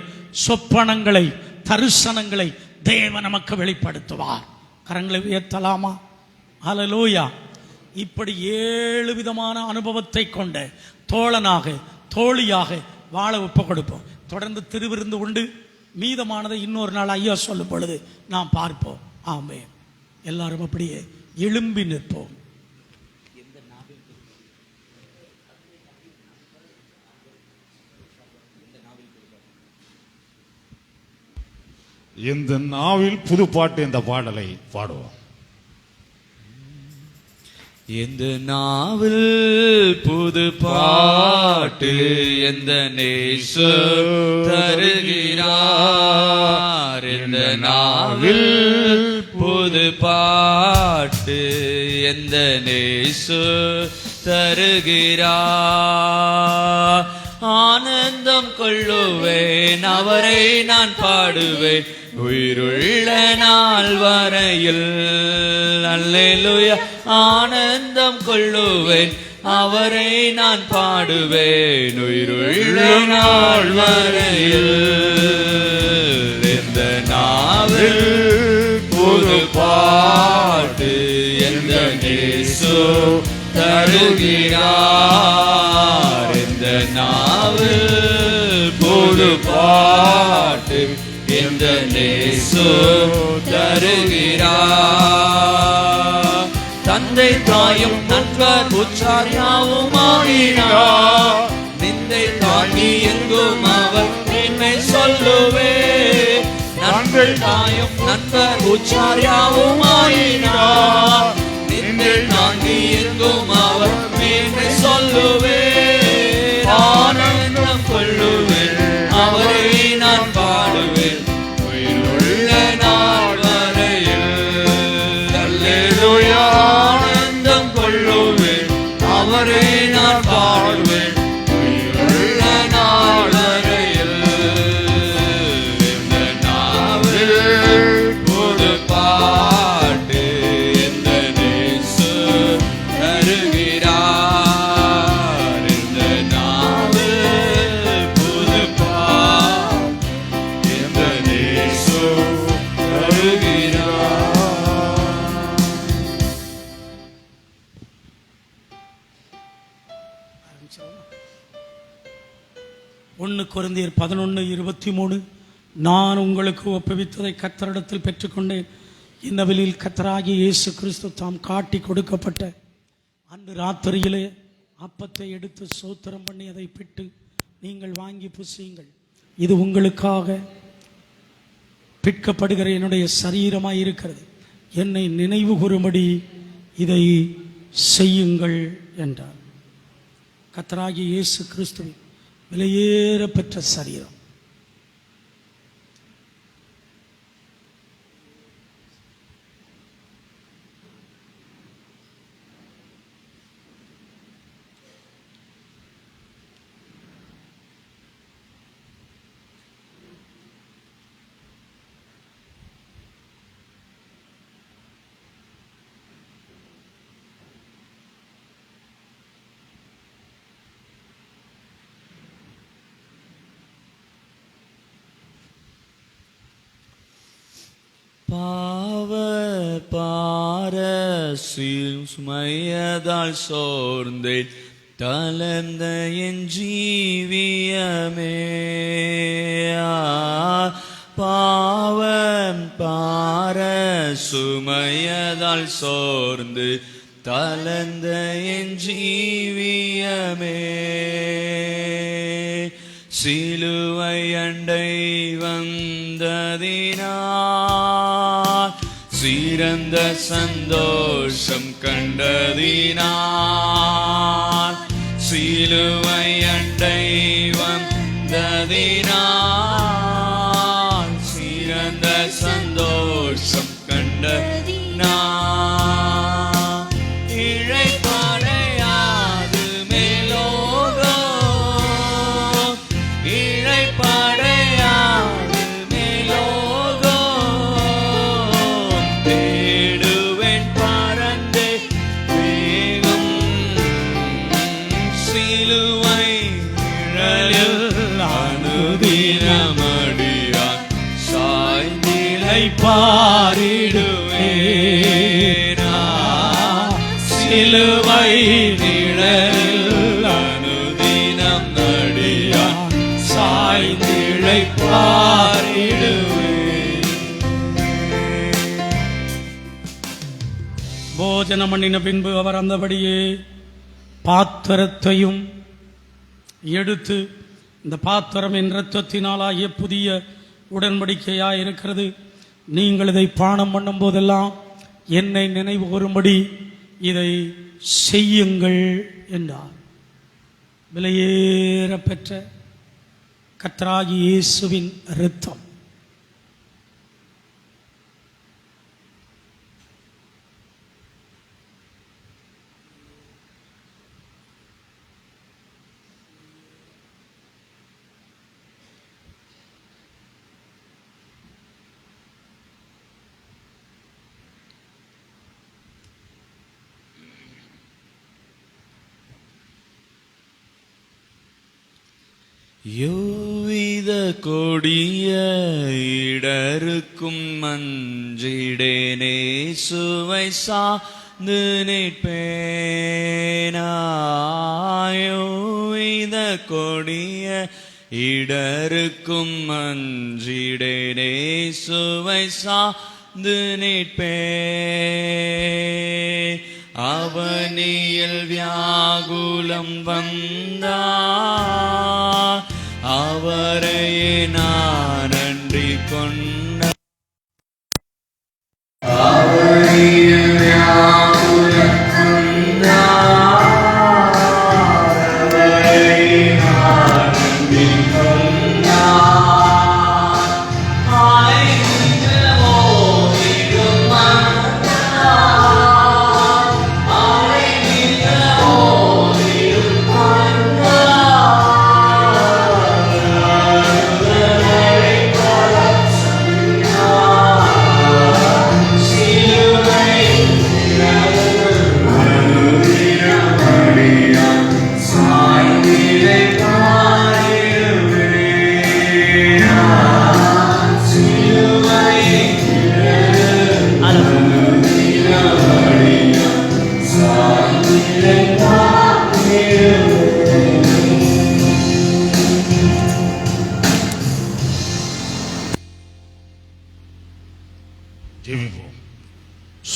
சொப்பனங்களை, தரிசனங்களை தேவன் நமக்கு வெளிப்படுத்துவார். கரங்களை உயர்த்தலாமா? ஹல்லேலூயா. இப்படி 7 விதமான அனுபவத்தை கொண்ட தோழனாக, தோழியாக வாழ ஒப்பு கொடுப்போம். தொடர்ந்து திருவிருந்து உண்டு. மீதமானதை இன்னொரு நாள் ஐயா சொல்லும் பொழுது நாம் பார்ப்போம். ஆமென். எல்லாரும் அப்படியே எழும்பி நிற்போம். இந்த நாவில் புது பாட்டு என்ற பாடலை பாடுவோம். எந்த நாவில் புது பாட்டு எந்த நேசு தருகிறார். எந்த நாவில் புது பாட்டு எந்த நேசு தருகிறார். ஆனந்தம் கொள்ளுவேன், அவரை நான் பாடுவேன் உயிருள்ள நாள் வரையில். அல்லேலூயா. ஆனந்தம் கொள்ளுவேன், அவரை நான் பாடுவேன் உயிருள்ள நாள் வரையில். எந்த நாவில் புது பாட்டு எந்த நேசு தருகிறார். எந்த நாவில் புது பாட்டு எந்த நேசு தருகிறார். தந்தை தாயும் நண்பர் உச்சாரியாவும் ஆகினார். நிந்தை தாங்கி எங்கும் அவர் மேன்மை சொல்லுவே. தந்தை தாயும் நண்பர் உச்சாரியாவும் ஆகினார். நிந்தை தாங்கி எங்கும் அவர் மேன்மை சொல்லுவே. ஆனந்தம் கொள்ளுவேன், அவரை நான் பாடுவேன் உயிருள்ள நாள் வரையில். அல்லேலூயா. ஆனந்தம் கொள்ளுவேன், அவரை நான் பாடுவேன் உயிருள்ள நாள் வரையில். இந்த நாவில் புது பாட்டு எந்த நேசு தருகிறார். இந்த நாவில் புது பாட்டு எந்த நேசு தருகிறார். 1 கொரிந்தியர் 11:23 நான் உங்களுக்கு ஒப்புவித்ததை கர்த்தரிடத்தில் பெற்றுக்கொண்டேன். இந்நவலில் கர்த்தராகிய இயேசு கிறிஸ்து தாம் காட்டி கொடுக்கப்பட்ட அன்று ராத்திரியிலே அப்பத்தை எடுத்து ஸ்தோத்திரம் பண்ணி அதை பிட்டு, நீங்கள் வாங்கி புசியுங்கள், இது உங்களுக்காக பிற்கப்படுகிற என்னுடைய சரீரமாய் இருக்கிறது, என்னை நினைவு கூறும்படி இதை செய்யுங்கள் என்றார். கர்த்தராகிய இயேசு கிறிஸ்துவின் விலையேற பெற்ற சரீரம். பாவ பாரசில் சுமையதால் சோர்ந்தேன் தளர்ந்த என் ஜீவியமே. பாவம் பார சுமையதால் சோர்ந்து தளர்ந்த என் ஜீவியமே. சிலுவை அண்டை வந்ததினால் சிறந்த சந்தோஷம் கண்டதினால் சிலுவை அண்டை வந்ததினால் சிறந்த சந்தோஷம் கண்டதினால் இழைப்படையாது மேலோகோ இழைப்படையாது மேலோகோ தேடுவேன் பரந்தே வேகம் சிலுவை நிழலில் அனுதினமடியான் சாய்ந்திலை பாரிடுவேனா சிலுவை நிழலில் அனுதினம் நடியான் சாய்ந்திலை பாரிடுவேன். போஜனம் பண்ணின பின்பு அவர் அந்தபடியே பாத்திரத்தையும் எடுத்து, இந்த பாத்திரம் என் இரத்தத்தினாலாகிய புதிய உடன்படிக்கையாய் இருக்கிறது, நீங்கள் இதை பானம் பண்ணும் போதெல்லாம் என்னை நினைவு கூறும்படி இதை செய்யுங்கள் என்றார். விலையேற பெற்ற கர்த்தராகிய இயேசுவின் இரத்தம். யோவித கொடிய இடருக்கும் மஞ்சிடேனே சுவை சார்ந்து நிற்பேனாயோவித கொடிய இடருக்கும் மஞ்சிடேனே சுவை சார்ந்து நிற்பே அவனியில் வியாகுலம் வந்தா அவரையே நான் நன்றி கொண்ட அவனியில் வியாகுலம் வந்தா அவரையே நான் நன்றி கொண்டா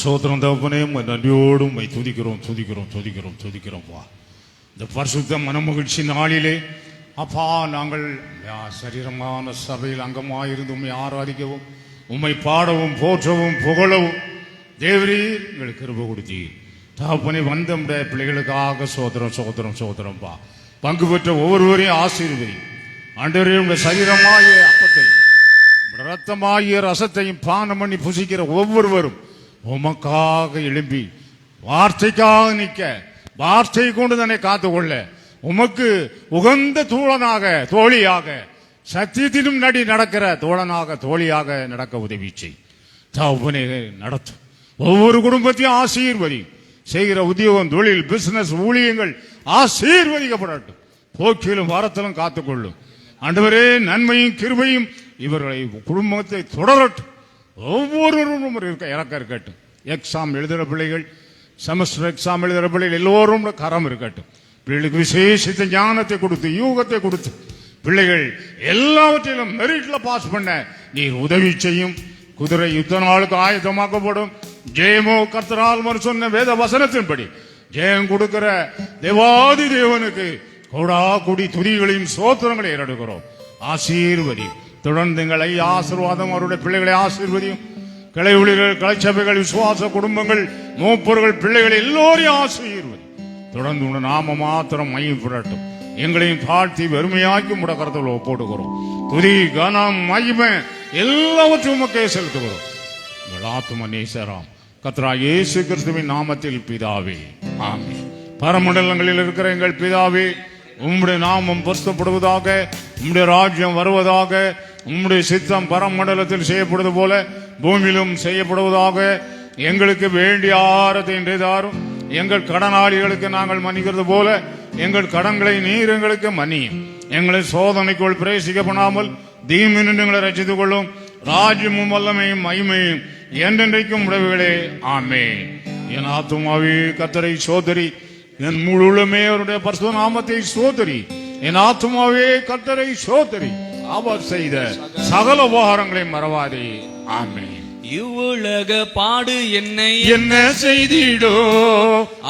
சோத்திரம் தகப்பனே, நன்றியோடும் துதிக்கிறோம் துதிக்கிறோம் துதிக்கிறோம் துதிக்கிறோம்ப்பா. இந்த பரிசுத்த மனமகிழ்ச்சி நாளிலே அப்பா நாங்கள் சரீரமான சபையில் அங்கமாயிருந்து உம்மை ஆராதிக்கவும் உம்மை பாடவும் போற்றவும் புகழவும் தேவரீர் எங்களுக்கு கிருபை கொடுத்தீர். தகப்பனே, வந்த பிள்ளைகளுக்காக சோத்திரம் சோத்திரம் சோத்திரம்ப்பா. பங்கு பெற்ற ஒவ்வொருவரையும் ஆசீர்வதி. ஆண்டவரே, உங்கள் சரீரமாகிய அப்பத்தை ரத்தமாகிய ரசத்தையும் பானம் பண்ணி புசிக்கிற ஒவ்வொருவரும் உமக்காக எழும்பி வார்த்தைக்காக நிற்க, வார்த்தை கொண்டு தன்னை காத்துக்கொள்ள, உமக்கு உகந்த தோழியாக சத்தியத்திலும் நடக்கிற தோழனாக தோழியாக நடக்க உதவி செய். தகப்பனே, நடத்தும் ஒவ்வொரு குடும்பத்தையும் ஆசீர்வதி. செய்கிற உத்தியோகம், தொழில், பிசினஸ், ஊழியங்கள் ஆசீர்வதிக்கப்படட்டும். போக்கிலும் வாரத்திலும் காத்துக்கொள்ளும். ஆண்டவரே, நன்மையும் கிருபையும் இவர்களை குடும்பத்தை தொடரட்டும். ஒவ்வொருவரும் இறக்க இருக்கட்டும். எக்ஸாம் எழுதுகிற பிள்ளைகள், செமஸ்டர் எக்ஸாம் எழுதுகிற பிள்ளைகள் எல்லோரும் கரம் இருக்கட்டும். பிள்ளைகளுக்கு விசேஷித்த ஞானத்தை கொடுத்து, யூகத்தை கொடுத்து, பிள்ளைகள் எல்லாவற்றிலும் மெரிட்ல பாஸ் பண்ண நீர் உதவி செய்யும். குதிரை யுத்த நாளுக்கு ஆயுதமாக்கப்படும். ஜெயமோ கர்த்தரால் சொன்ன வேத வசனத்தின்படி ஜெயம் கொடுக்கிற தேவாதி தேவனுக்கு கோடா கொடி துதிகளின் சோத்திரங்களை ஏறெடுக்கிறோம். ஆசீர்வதி தொடர்ந்து எங்களை ஆசீர்வாதம், அவருடைய பிள்ளைகளை ஆசீர்வதியும். கிளை ஊழியர்கள், கலைச்சபைகள், விசுவாச குடும்பங்கள், மூப்பர்கள், பிள்ளைகள் எல்லோரையும் ஆசீர்வதி. தொடர்ந்து உள்ள நாம மாத்திரம் மையப்படட்டும். எங்களையும் தாழ்த்தி வெறுமையாக்கி முடக்கிறதுல போடுகிறோம். துதி, கனம், மகிமை எல்லாவற்றும் உமக்கே செலுத்துகிறோம். உங்கள் ஆத்தும நேசராம் கர்த்தராகிய இயேசு கிறிஸ்துவின் நாமத்தில் பிதாவே, ஆமென். பரமண்டலங்களில் இருக்கிற எங்கள் பிதாவே, உம்முடைய நாமம் பரிசுத்தப்படுவதாக, உம்முடைய ராஜ்யம் வருவதாக, உம்முடைய சித்தம் பரமண்டலத்தில் செய்யப்படுவது போல பூமியிலும் செய்யப்படுவதாக. எங்களுக்கு வேண்டிய ஆகாரத்தை இன்றைய தாரும். எங்கள் கடனாளிகளுக்கு நாங்கள் மன்னிக்கிறது போல எங்கள் கடன்களை நீர் எங்களுக்கு மன்னியும். எங்களை சோதனைக்குள் பிரவேசிக்கப்படாமல் தீமினின்று எங்களை ரட்சித்துக் கொள்ளும். ராஜ்யமும் வல்லமையும் மகிமையும் என்றென்றைக்கும் உடையவைகளே, ஆமென். என் ஆத்துமாவே கர்த்தரை சோதரி, என் முழுமே அவருடைய பரிசுத்த நாமத்தை சோதரி. என் ஆத்துமாவே கர்த்தரை சோதரி, அவர் செய்த சகல உபகாரங்களை மறவாதே, ஆமென். இவ்வுலக பாடு என்னை என்ன செய்திடோ,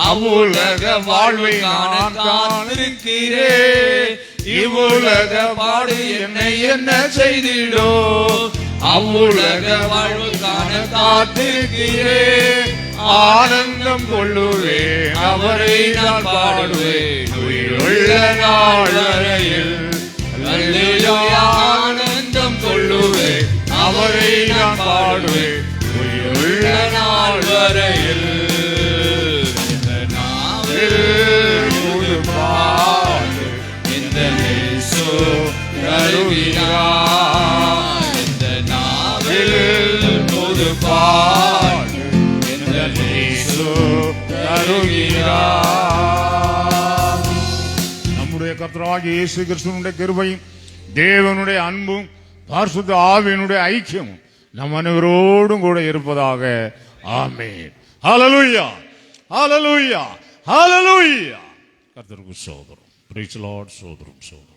அவ்வுலக வாழ்வை நான் காத்திருக்கிறேன். இவ்வுலக பாடு என்னை என்ன செய்திடோ, அவ்வுலக வாழ்வு காண காத்திருக்கிறேன். ஆனந்தம் கொள்ளுவேன், அவரை நான் பாடுவேன் உயிருள்ள நாள் வரையில். அல்லேலூயா, ஆனந்தம் கொள்ளுவேன், அவரை நான் பாடுவேன் உயிருள்ள நாள் வரையில். இந்த நாவில் புது பாடு இந்த இயேசு தருகிறார். இந்த நாவில் புது பாடு இந்த இயேசு தருகிறார். நம்முடைய கர்த்தராகிய இயேசு கிறிஸ்துவினுடைய கிருபையும் தேவனுடைய அன்பும் பரிசுத்த ஆவியினுடைய ஐக்கியமும் நம் அனைவரோடும் கூட இருப்பதாக, ஆமென். ஹல்லேலூயா, ஹல்லேலூயா, ஹல்லேலூயா. கர்த்தருக்கு ஸ்தோத்திரம். Praise the Lord. ஸ்தோத்திரம், ஸ்தோத்திரம்.